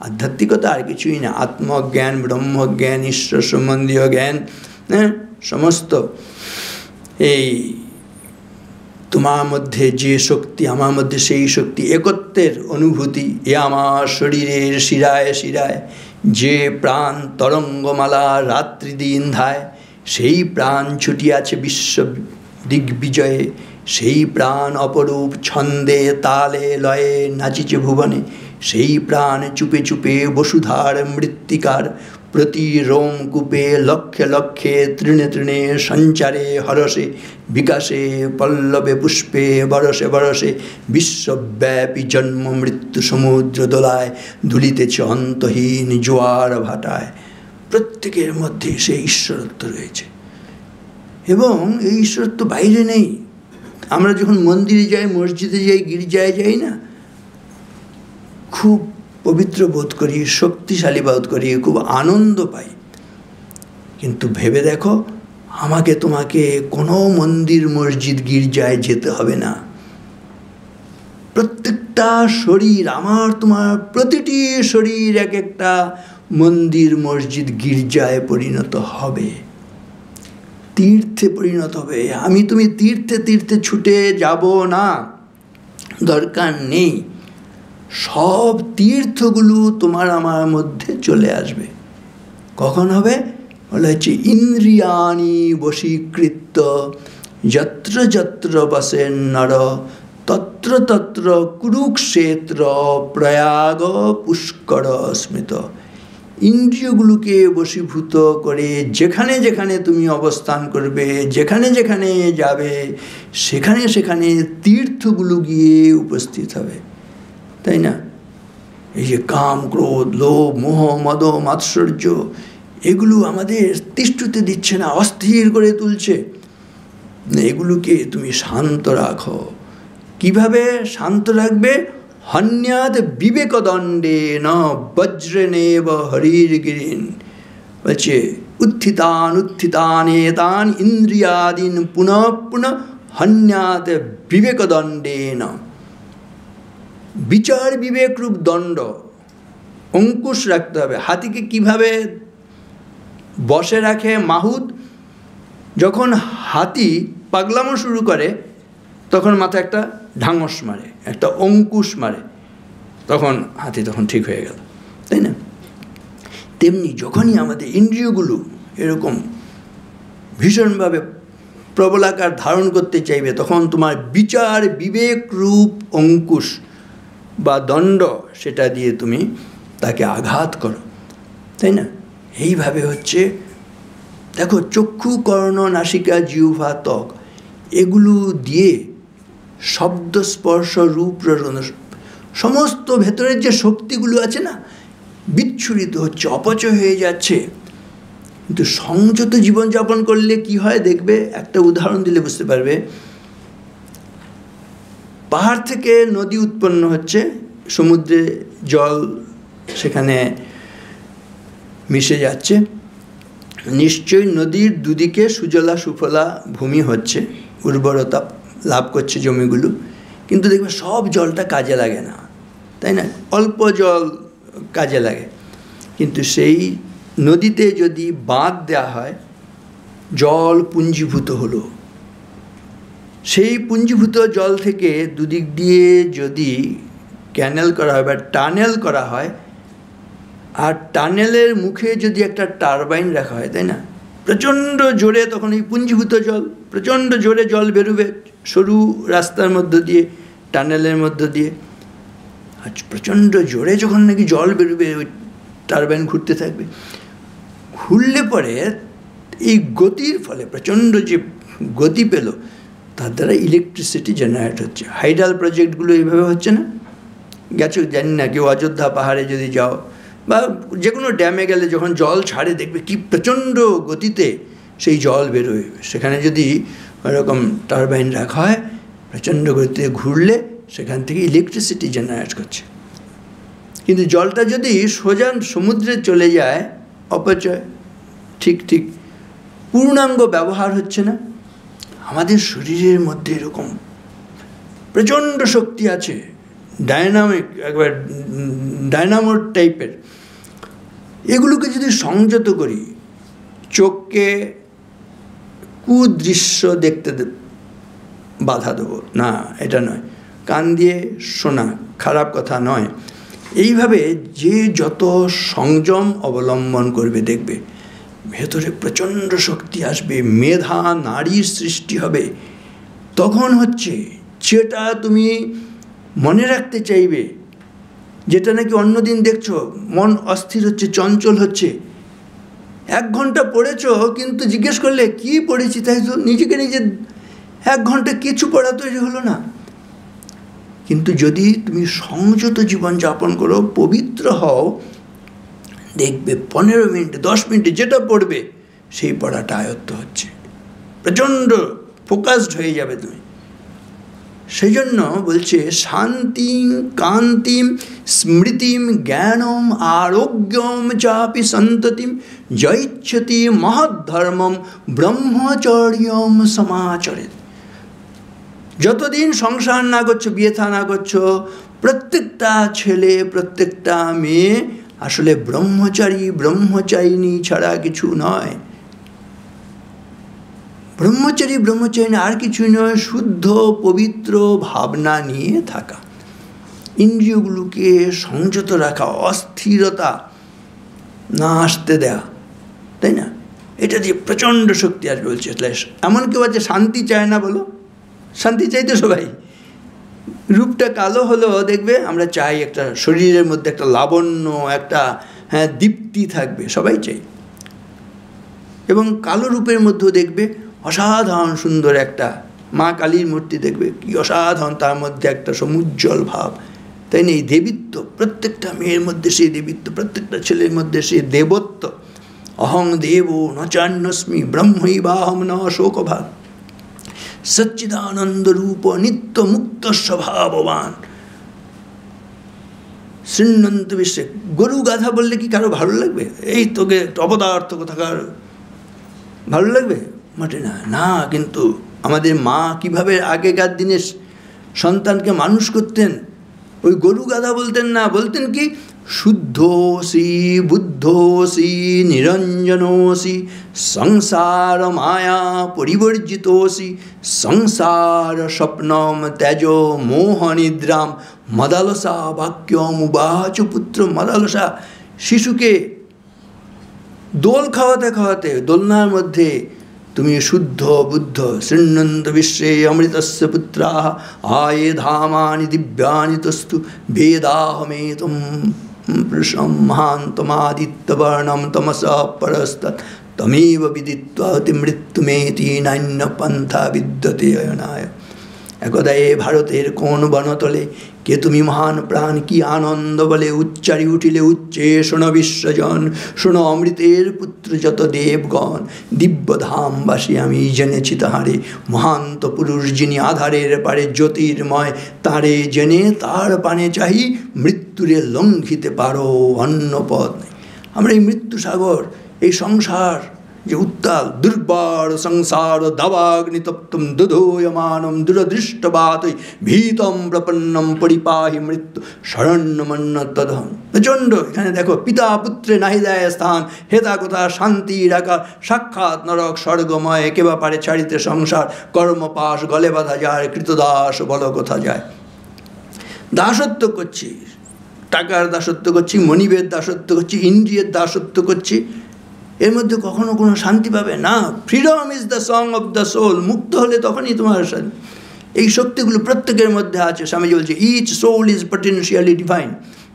আধ্যাত্মিকতা আর কিছুই না, আত্মজ্ঞান, ব্রহ্মজ্ঞান, ঈশ্বর সম্বন্ধীয় জ্ঞান, সমস্ত এই তোমার মধ্যে যে শক্তি, আমার মধ্যে সেই শক্তি, একত্বের অনুভূতি। এ আমার শরীরের শিরায় শিরায় যে প্রাণ তরঙ্গমালা রাত্রি দিন ধায়, সেই প্রাণ ছুটিয়াছে বিশ্ব দিগ্বিজয়ে, সেই প্রাণ অপরূপ ছন্দে তালে লয়ে নাচিছে ভুবনে, সেই প্রাণ চুপে চুপে বসুধার মৃত্তিকার প্রতি রোমকূপে লক্ষে লক্ষে তৃণে তৃণে সঞ্চারে হরসে বিকাশে পল্লবে পুষ্পে বরসে বরসে বিশ্বব্যাপী জন্ম মৃত্যু সমুদ্র দোলায় দুলিতেছে অন্তহীন জোয়ার ভাটায়। প্রত্যেকের মধ্যে সেই ঈশ্বরত্ব রয়েছে এবং এই ঈশ্বরত্ব বাইরে নেই। আমরা যখন মন্দিরে যাই, মসজিদে যাই, গির্জায় যাই না, খুব পবিত্র বোধ করি, শক্তিশালী বোধ করি, খুব আনন্দ পাই। কিন্তু ভেবে দেখো, আমাকে তোমাকে কোনো মন্দির মসজিদ গির্জায় যেতে হবে না। প্রত্যেকটা শরীর, আমার তোমার প্রতিটি শরীর এক একটা মন্দির মসজিদ গির্জায় পরিণত হবে, তীর্থে পরিণত হবে। আমি তুমি তীর্থে তীর্থে ছুটে যাব না, দরকার নেই। সব তীর্থগুলো তোমার আমার মধ্যে চলে আসবে। কখন হবে? বলা হচ্ছে ইন্দ্রিয়াণি বশীকৃত্য যত্র যত্র বসেন নর তত্র তত্র কুরুক্ষেত্র প্রয়াগ পুষ্কর স্মৃত। ইন্দ্রিয়গুলোকে বশীভূত করে যেখানে যেখানে তুমি অবস্থান করবে, যেখানে যেখানে যাবে, সেখানে সেখানে তীর্থগুলো গিয়ে উপস্থিত হবে, তাই না? এই যে কাম, ক্রোধ, লোভ, মোহ, মদ, মাৎসর্য, এগুলো আমাদের তিষ্ঠতে দিচ্ছে না, অস্থির করে তুলছে। এগুলোকে তুমি শান্ত রাখো। কিভাবে শান্ত রাখবে? হন্যাদ বিবেকদণ্ডে ন বজ্রেনেব হরির গিরিন। বলছে উত্থিতান উত্থিতান এতান ইন্দ্রিয়াদিন পুনঃ পুনঃ হন্যাদ বিবেকদণ্ডে ন। বিচার বিবেক রূপ দণ্ড, অঙ্কুশ রাখতে হবে। হাতিকে কিভাবে বসে রাখে মাহুত? যখন হাতি পাগলামো শুরু করে তখন মাথায় একটা ঢাঙস মারে, একটা অঙ্কুশ মারে, তখন হাতি তখন ঠিক হয়ে গেল, তাই না? তেমনি যখনই আমাদের ইন্দ্রিয়গুলো এরকম ভীষণভাবে প্রবলাকার ধারণ করতে চাইবে, তখন তোমার বিচার বিবেক রূপ অঙ্কুশ বা দণ্ড, সেটা দিয়ে তুমি তাকে আঘাত করো, তাই না? এইভাবে হচ্ছে, দেখো, চক্ষু, কর্ণ, নাসিকা, জিহ্বা, ত্বক, এগুলো দিয়ে শব্দ, স্পর্শ, রূপ, রসন, সমস্ত ভেতরের যে শক্তিগুলো আছে না, বিচ্ছুরিত হচ্ছে, অপচয় হয়ে যাচ্ছে। কিন্তু সংযত জীবনযাপন করলে কি হয় দেখবে, একটা উদাহরণ দিলে বুঝতে পারবে। পাহাড় থেকে নদী উৎপন্ন হচ্ছে, সমুদ্রে জল সেখানে মিশে যাচ্ছে, নিশ্চয়ই নদীর দুদিকে সুজলা সুফলা ভূমি হচ্ছে, উর্বরতা লাভ করছে জমিগুলো, কিন্তু দেখবে সব জলটা কাজে লাগে না, তাই না? অল্প জল কাজে লাগে। কিন্তু সেই নদীতে যদি বাঁধ দেওয়া হয়, জল পুঞ্জীভূত হলো, সেই পুঞ্জীভূত জল থেকে দুদিক দিয়ে যদি ক্যানেল করা হয় বা টানেল করা হয়, আর টানেলের মুখে যদি একটা টারবাইন রাখা হয়, তাই না, প্রচণ্ড জোরে তখন এই পুঞ্জীভূত জল প্রচণ্ড জোরে জল বেরোবে সরু রাস্তার মধ্য দিয়ে, টানেলের মধ্য দিয়ে। আর প্রচণ্ড জোরে যখন নাকি জল বেরোবে, ওই টারবাইন ঘুরতে থাকবে, ঘুরলে পরে এই গতির ফলে প্রচণ্ড যে গতি পেল, তার দ্বারা ইলেকট্রিসিটি জেনারেট হচ্ছে। হাইডাল প্রজেক্টগুলো এইভাবে হচ্ছে না? গেছো জানি না, কেউ অযোধ্যা পাহাড়ে যদি যাও বা যে কোনো ড্যামে গেলে যখন জল ছাড়ে দেখবে কি প্রচণ্ড গতিতে সেই জল বেরোয়। সেখানে যদি ওরকম টারবাইন রাখা হয়, প্রচণ্ড গতিতে ঘুরলে সেখান থেকে ইলেকট্রিসিটি জেনারেট করছে। কিন্তু জলটা যদি সোজা সমুদ্রে চলে যায়, অপচয়। ঠিক ঠিক পূর্ণাঙ্গ ব্যবহার হচ্ছে না। আমাদের শরীরের মধ্যে এরকম প্রচণ্ড শক্তি আছে, ডায়নামিক, একবার ডায়নামো টাইপের। এগুলোকে যদি সংযত করি, চোখকে কুদৃশ্য দেখতে বাধা দেবো না, এটা নয়। কান দিয়ে শোনা খারাপ কথা নয়। এইভাবে যে যত সংযম অবলম্বন করবে দেখবে ভেতরে প্রচণ্ড শক্তি আসবে, মেধা নারীর সৃষ্টি হবে। তখন হচ্ছে যেটা তুমি মনে রাখতে চাইবে, যেটা নাকি অন্যদিন দেখছো মন অস্থির হচ্ছে, চঞ্চল হচ্ছে, 1 ঘন্টা পড়েছ কিন্তু জিজ্ঞেস করলে কি পড়েছি, তাই তো নিজেকে নিজে 1 ঘন্টা কিছু পড়া তৈরি হলো না। কিন্তু যদি তুমি সংযত জীবনযাপন করো, পবিত্র হও, দেখবে 15 মিনিট 10 মিনিটে যেটা পড়বে সেই পড়াটা আয়ত্ত হচ্ছে, প্রচণ্ড ফোকাসড হয়ে যাবে তুমি। সেই জন্য বলছে শান্তিং কান্তিম স্মৃতিম জ্ঞানম আরোগ্যম চাপি সন্ততিম জৈচ্ছতি মহদ্ধর্মম ব্রহ্মচর্যম সমাচরেত। যতদিন সংসার না করছো, বিয়ে থা না করছো, প্রত্যেকটা ছেলে প্রত্যেকটা মেয়ে আসলে ব্রহ্মচারী ব্রহ্মচারিণী ছাড়া কিছু নয়। ব্রহ্মচারী ব্রহ্মচারিণী আর কিছুই নয়, শুদ্ধ পবিত্র ভাবনা নিয়ে থাকা, ইন্দ্রিয়গুলোকে সংযত রাখা, অস্থিরতা না আসতে দেয়া, তাই না? এটা দিয়ে প্রচণ্ড শক্তি আসবে বলছে। এমন কেউ আছে শান্তি চায় না বলো? শান্তি চাই তো সবাই। রূপটা কালো হলো দেখবে আমরা চাই একটা শরীরের মধ্যে একটা লাবণ্য, একটা দীপ্তি থাকবে, সবাই চাই। এবং কালো রূপের মধ্যেও দেখবে অসাধারণ সুন্দর একটা মা কালীর মূর্তি দেখবে, কি অসাধারণ, তার মধ্যে একটা সমুজ্জ্বল ভাব, তাই না? এই দেবিত্ব, প্রত্যেকটা মেয়ের মধ্যে সেই দেবিত্ব, প্রত্যেকটা ছেলের মধ্যে সেই দেবত্ব। অহং দেব নচান্যস্মি ব্রহ্মৈবাহম ন শোকভাগ সচ্চিদানন্দ রূপ নিত্য মুক্ত স্বভাববান শৃণ্বন্ত বিশ্বে। গরু গাধা বললে কি কারো ভালো লাগবে? এই তোকে অপদার্থ কোথাকার, ভালো লাগবে? মোটে না। না, কিন্তু আমাদের মা কিভাবে আগেকার দিনে সন্তানকে মানুষ করতেন, ওই গরু গাধা বলতেন না, বলতেন কি শুদ্ধোসি বুদ্ধোসি নিরঞ্জনোসি সংসার মায়া পরিবর্জিতোসি সংসার স্বপ্নম তেজ মোহ নিদ্রাম মদালসা বাক্যম উবাচ পুত্র। মদালসা শিশুকে দোল খাওয়াতে খাওয়াতে দোলনার মধ্যে তুমি শুদ্ধ বুদ্ধ শৃণ্বন্ত বিশ্বে অমৃতস্য পুত্রাঃ আয়ে ধামানি দিব্যানি তস্তু বেদাহমেতম পুরুষম মহান্তমাদিত্যবর্ণম তমসা পরস্তৎ তমেব বিদিত্বা মৃত্যুমেতি নান্য পন্থা বিদ্যতে অয়নায়। একদা এ ভারতের কোন বনতলে কে তুমি মহান প্রাণ কি আনন্দ বলে উচ্চারি উঠিলে উচ্চে শোনো বিশ্বজন, শোনো অমৃতের পুত্র যত দেবগণ। দিব্যধামবাসী আমি জেনেছি তাহারে, মহান্ত পুরুষ যিনি আধারের পারে জ্যোতির্ময়, তারে জেনে তার পানে চাহি মৃত্যুরে লঙ্ঘিতে পারো অন্য পথ নেই। আমরা এই মৃত্যু সাগর, এই সংসার যে উত্তাল দুর্বার সংসার দাবাগ্নিতপ্তম দুধোয়মানম দূরদৃষ্টবাতৈ ভীতম প্রপন্নম পরিপাহি মৃত্যু শরণ্যমন্য তদহম। প্রচণ্ড। এখানে দেখো, পিতা পুত্রে নাহি দেয় স্থান, হেতা কোথা শান্তির আকার, সাক্ষাৎ নরক স্বর্গময়, কেবা পারে ছাড়িতে সংসার, কর্মপাশ গলে বাঁধা যায়, কৃতদাস বল কোথা যায়। দাসত্ব করছি, টাকার দাসত্ব করছি, মনিবের দাসত্ব করছি, ইন্দ্রিয়ের দাসত্ব করছি, এর মধ্যে কখনো কোনো শান্তি পাবে না। Freedom is the song of the soul. মুক্ত হলে তখনই তোমার শান্তি। এই শক্তিগুলো প্রত্যেকের মধ্যে আছে। স্বামীজি বলছে each soul is potentially divine.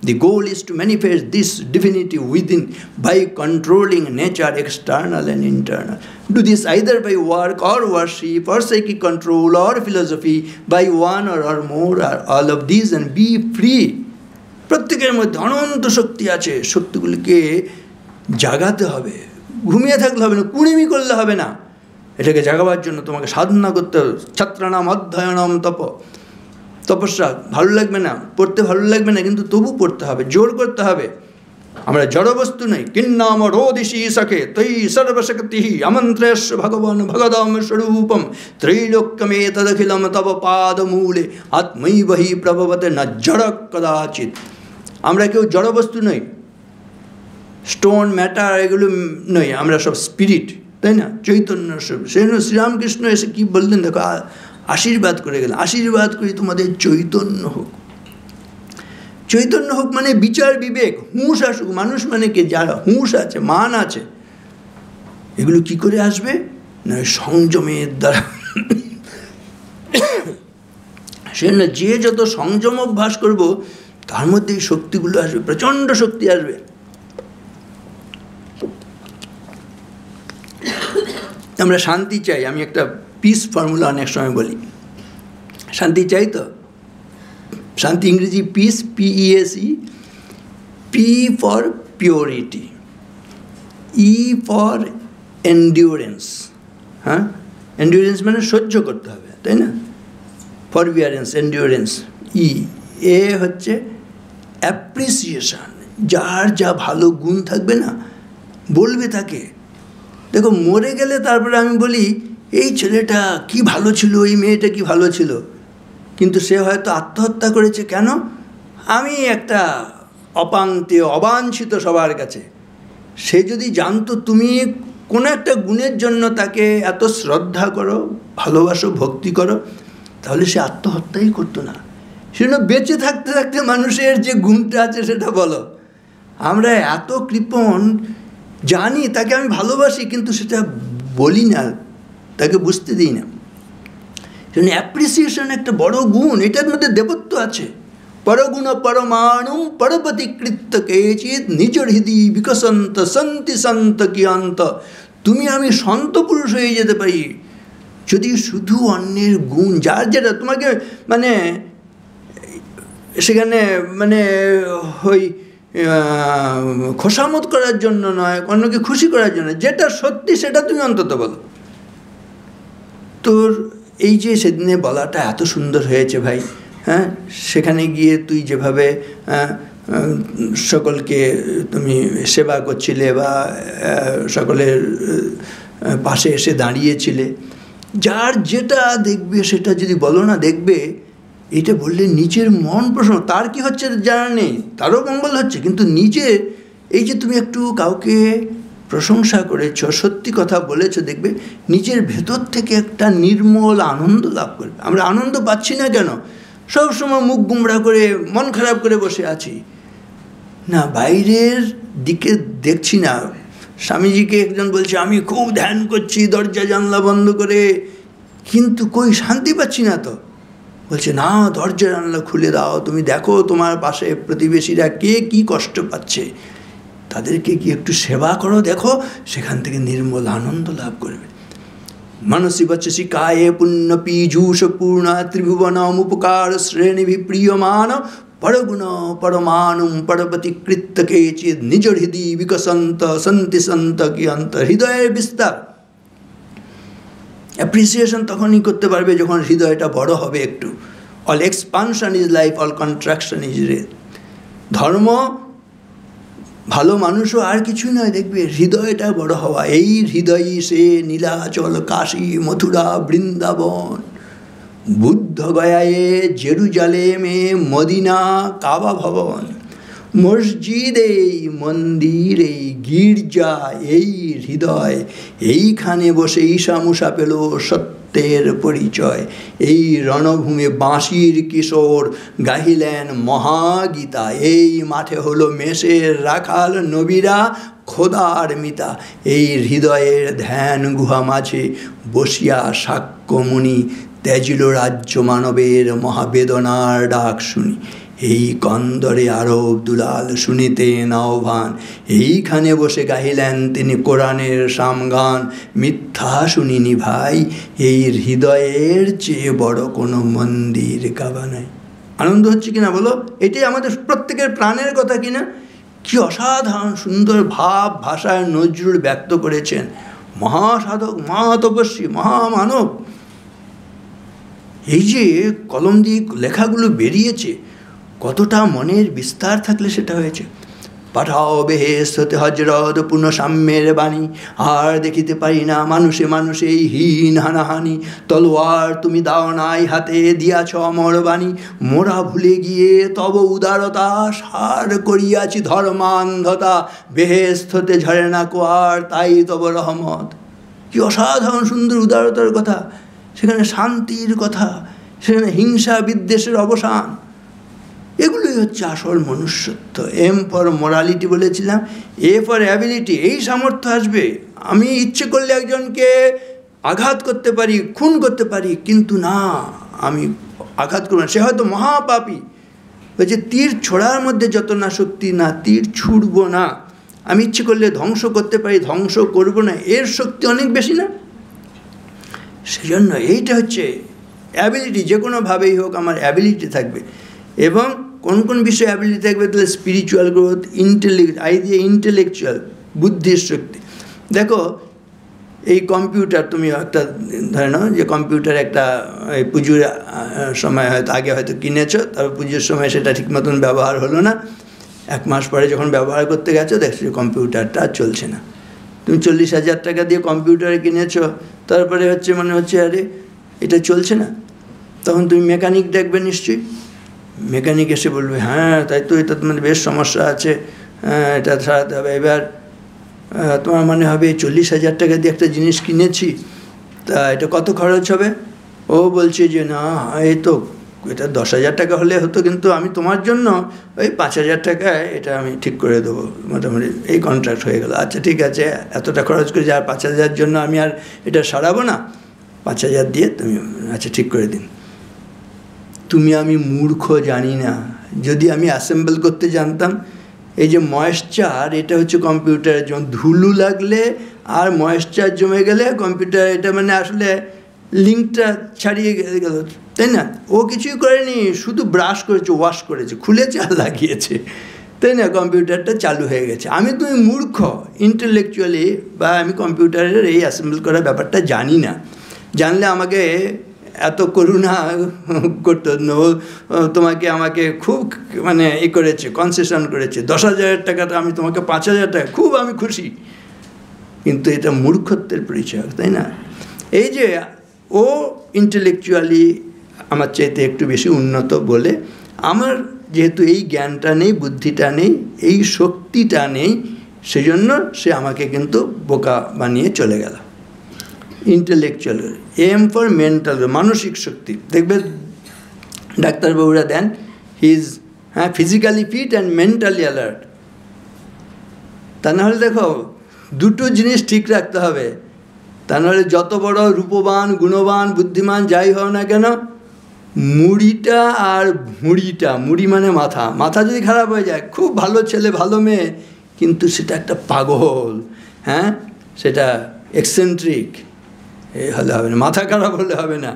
The goal is to manifest this divinity within by controlling nature external and internal. Do this either by work or worship or psychic control or philosophy, by one or more or all of this and be free. প্রত্যেকের মধ্যে অনন্ত শক্তি আছে। শক্তিগুলিকে জাগাতে হবে, ঘুমিয়ে থাকলে হবে না, কুড়েমি করলে হবে না। এটাকে জাগাবার জন্য তোমাকে সাধনা করতে হবে। ছাত্রানাম অধ্যয়নম তপ, তপস্যা। ভালো লাগবে না, পড়তে ভালো লাগবে না, কিন্তু তবু পড়তে হবে, জোর করতে হবে। আমরা জড়বস্তু নেই। কিন্নাম রোদিশি সখে তৈ সর্বশক্তি আমন্ত্রেশ ভগবান ভগদম স্বরূপম ত্রৈলোক্যমে তদখিলম তব পাদমূলে আত্মৈব হি প্রভবতে ন জড় কদাচিৎ। আমরা কেউ জড়বস্তু নই, স্টোন ম্যাটার এগুলো নই, আমরা সব স্পিরিট, তাই না? চৈতন্য সব। সেই জন্য শ্রীরামকৃষ্ণ এসে কী বললেন দেখো, আশীর্বাদ করে গেলেন, আশীর্বাদ করি তোমাদের চৈতন্য হোক। চৈতন্য হোক মানে বিচার বিবেক, হুঁশ আসুক। মানুষ মানে কে? যারা হুঁশ আছে, মান আছে। এগুলো কি করে আসবে? না সংযমের দ্বারা। সেজন্য যে যত সংযম অভ্যাস করব তার মধ্যে এই শক্তিগুলো আসবে, প্রচণ্ড শক্তি আসবে। আমরা শান্তি চাই। আমি একটা পিস ফর্মুলা অনেক সময় বলি, শান্তি চাই তো। শান্তি ইংরেজি piece, PEACE। P for purity, E for endurance. হ্যাঁ, এন্ডিওরেন্স মানে সহ্য করতে হবে, তাই না? ফরবিয়ারেন্স, এন্ডিওরেন্স। এ হচ্ছে অ্যাপ্রিসিয়েশন। যার যা ভালো গুণ থাকবে না, বলবে তাকে। দেখো, মরে গেলে তারপরে আমি বলি এই ছেলেটা কি ভালো ছিল, এই মেয়েটা কি ভালো ছিল, কিন্তু সে হয়তো আত্মহত্যা করেছে। কেন? আমি একটা অপাঙ্ক্তে অবাঞ্ছিত সবার কাছে। সে যদি জানতো তুমি কোনো একটা গুণের জন্য তাকে এত শ্রদ্ধা করো, ভালোবাসো, ভক্তি করো, তাহলে সে আত্মহত্যাই করতো না। সেজন্য বেঁচে থাকতে থাকতে মানুষের যে গুণটা আছে সেটা বলো। আমরা এত কৃপণ জানি তাকে আমি ভালোবাসি, কিন্তু সেটা বলি না, তাকে বুঝতে দিই না। সেজন্য অ্যাপ্রিসিয়েশন একটা বড় গুণ, এটার মধ্যে দেবত্ব আছে। পরগুণ পরমাণু পরপতিকৃত্য কেচিৎ নিজ হৃদি বিকসন্ত সন্তি সন্ত কি অন্ত। তুমি আমি সন্ত পুরুষ হয়ে যেতে পারি যদি শুধু অন্যের গুণ, যার যেটা তোমাকে মানে সেখানে মানে ওই খোসামত করার জন্য নয়, অন্যকে খুশি করার জন্য, যেটা সত্যি সেটা তুমি অন্তত বলো। তোর এই যে সেদিনে বলাটা এত সুন্দর হয়েছে ভাই, হ্যাঁ, সেখানে গিয়ে তুই যেভাবে সকলকে তুমি সেবা করছিলে বা সকলের পাশে এসে দাঁড়িয়েছিলে, যার যেটা দেখবে সেটা যদি বলো না, দেখবে এটা বললে নিজের মন প্রসন্ন, তার কি হচ্ছে জানা নেই, তারও মঙ্গল হচ্ছে, কিন্তু নিজে এই যে তুমি একটু কাউকে প্রশংসা করেছ, সত্যি কথা বলেছ, দেখবে নিজের ভেতর থেকে একটা নির্মল আনন্দ লাভ করবে। আমরা আনন্দ পাচ্ছি না কেন? সবসময় মুখ গুমরা করে মন খারাপ করে বসে আছি না, বাইরের দিকে দেখছি না। স্বামীজিকে একজন বলছে আমি খুব ধ্যান করছি দরজা জানলা বন্ধ করে, কিন্তু কই শান্তি পাচ্ছি না তো। বলছে না, দরজা জানলা খুলে দাও, তুমি দেখো তোমার পাশে প্রতিবেশীরা কে কি কষ্ট পাচ্ছে, তাদেরকে কি একটু সেবা করো, দেখো, সেখান থেকে নির্মল আনন্দ লাভ করবে। मनसि वचसि काये पुण्य पीजूष पूर्ण त्रिभुवनम उपकार श्रेणी प्रियमान परगुण परमाणु परपतिकृत्य केचित् निज हृदय विकसंत सन्ति सन्त की अंत। हृदय विस्तार অ্যাপ্রিসিয়েশন তখনই করতে পারবে যখন হৃদয়টা বড় হবে একটু। All expansion is life, all contraction is death. ধর্ম ভালো মানুষও আর কিছুই নয়, দেখবে হৃদয়টা বড় হওয়া। এই হৃদয়ই সে নীলাচল কাশী মথুরা বৃন্দাবন, বুদ্ধ গয়ায়ে জেরুজালেমে মদিনা কাবা ভবন, মসজিদ এই মন্দির এই গির্জা এই হৃদয়, এইখানে বসে ঈশা মুসা পেল সত্যের পরিচয়। এই রণভূমে বাঁশির কিশোর গাহিলেন মহাগীতা, এই মাঠে হলো মেষের রাখাল নবীরা খোদার মিতা। এই হৃদয়ের ধ্যান গুহা মাঝে বসিয়া সাক্ষ্যমুনি ত্যাজিল রাজ্য মানবের মহাবেদনার ডাক শুনি। এই কন্দরে আরব দুলাল শুনিতেন আহ্বান, এইখানে বসে গাহিলেন তিনি কোরআনের সামগান। মিথ্যা শুনিনি ভাই, এই হৃদয়ের চেয়ে বড় কোনো মন্দির কাবা নাই। আনন্দ হচ্ছে কিনা বলো? এটাই আমাদের প্রত্যেকের প্রাণের কথা কিনা? কি অসাধারণ সুন্দর ভাব ভাষায় নজরুল ব্যক্ত করেছেন। মহাসাধক, মহাতপস্বী, মহামানব, এই যে কলম দিয়ে লেখাগুলো বেরিয়েছে, কতটা মনের বিস্তার থাকলে সেটা হয়েছে। পাঠাও বেহেশত হতে হজরত পুনঃ সাম্যের বাণী, আর দেখিতে পারি না মানুষে মানুষে হীন হানাহানি। তলোয়ার তুমি দাও নাই হাতে, দিয়াছ অমর বাণী, মোরা ভুলে গিয়ে তব উদারতা সার করিয়াছি ধর্মান্ধতা। বেহেশত হতে ঝরে না কোয়ার, তাই তব রহমত। কি অসাধারণ সুন্দর উদারতার কথা, সেখানে শান্তির কথা, সেখানে হিংসা বিদ্বেষের অবসান। এগুলোই হচ্ছে আসল মনুষ্যত্ব। এম ফর মোরালিটি বলেছিলাম, এ ফর অ্যাবিলিটি। এই সামর্থ্য আসবে, আমি ইচ্ছে করলে একজনকে আঘাত করতে পারি, খুন করতে পারি, কিন্তু না, আমি আঘাত করব না। সে হয়তো মহাপাপী, বলছে তীর ছোড়ার মধ্যে যত না শক্তি, না তীর ছুড়ব না। আমি ইচ্ছে করলে ধ্বংস করতে পারি, ধ্বংস করব না, এর শক্তি অনেক বেশি না? সেজন্য এইটা হচ্ছে অ্যাবিলিটি। যে কোনোভাবেই হোক আমার অ্যাবিলিটি থাকবে। এবং কোন কোন বিষয়ে অ্যাবিলিটি থাকবে? তাহলে স্পিরিচুয়াল গ্রোথ, ইন্টেলেকচুয়াল বুদ্ধির শক্তি। দেখো এই কম্পিউটার, তুমি একটা ধরে নাও যে কম্পিউটার একটা পুজোর সময় হয়তো আগে হয়তো কিনেছো, তারপর পুজোর সময় সেটা ঠিক মতন ব্যবহার হলো না। 1 মাস পরে যখন ব্যবহার করতে গেছো, দেখছো কম্পিউটারটা আর চলছে না। তুমি 40,000 টাকা দিয়ে কম্পিউটার কিনেছো, তারপরে হচ্ছে মনে হচ্ছে আরে এটা চলছে না। তখন তুমি মেকানিক দেখবে নিশ্চয়ই। মেকানিক এসে বলবে হ্যাঁ তাই তো, এটা তোমার বেশ সমস্যা আছে, হ্যাঁ এটা সারাতে হবে। এবার তোমার মনে হবে 40,000 টাকা দিয়ে একটা জিনিস কিনেছি, তা এটা কত খরচ হবে? ও বলছে যে না, এই তো এটা 10,000 টাকা হলে হতো, কিন্তু আমি তোমার জন্য ওই 5,000 টাকায় এটা আমি ঠিক করে দেবো, মোটামুটি এই কন্ট্রাক্ট হয়ে গেল। আচ্ছা ঠিক আছে, এতটা খরচ করে আর 5,000 জন্য আমি আর এটা সারাবো না, 5,000 দিয়ে তুমি আচ্ছা ঠিক করে দিন। তুমি আমি মূর্খ জানি না, যদি আমি অ্যাসেম্বল করতে জানতাম, এই যে ময়েশ্চার এটা হচ্ছে কম্পিউটারের, যেমন ধুলো লাগলে আর ময়েশ্চার জমে গেলে কম্পিউটার এটা মানে আসলে লিঙ্কটা ছাড়িয়ে গেল, তাই না? ও কিছুই করেনি, শুধু ব্রাশ করেছে, ওয়াশ করেছে, খুলেছে আর লাগিয়েছে, তাই না? কম্পিউটারটা চালু হয়ে গেছে। আমি তুমি মূর্খ ইন্টেলেকচুয়ালি, বা আমি কম্পিউটারের এই অ্যাসেম্বল করার ব্যাপারটা জানি না। জানলে আমাকে এত করুণা করতো, তোমাকে আমাকে খুব মানে করেছে, কনসেশন করেছে, 10,000 টাকাটা আমি তোমাকে 5,000 টাকা, খুব আমি খুশি। কিন্তু এটা মূর্খত্বের পরিচয়, তাই না? এই যে ও ইন্টেলেকচুয়ালি আমার চাইতে একটু বেশি উন্নত বলে, আমার যেহেতু এই জ্ঞানটা নেই, বুদ্ধিটা নেই, এই শক্তিটা নেই, সেজন্য সে আমাকে কিন্তু বোকা বানিয়ে চলে গেল। ইন্টেলেকচুয়াল, এম ফর মেন্টাল, মানসিক শক্তি। দেখবে ডাক্তারবাবুরা then he is physically fit and mentally alert. তা নাহলে দেখো দুটো জিনিস ঠিক রাখতে হবে, তা নাহলে যত বড় রূপবান, গুণবান, বুদ্ধিমান যাই হও না কেন, মুড়িটা আর ভুঁড়িটা, মুড়ি মানে মাথা, মাথা যদি খারাপ হয়ে যায়, খুব ভালো ছেলে ভালো মেয়ে, কিন্তু সেটা একটা পাগল, হ্যাঁ, সেটা এক্সেন্ট্রিক, হলে হবে না, মাথা খারাপ হলে হবে না,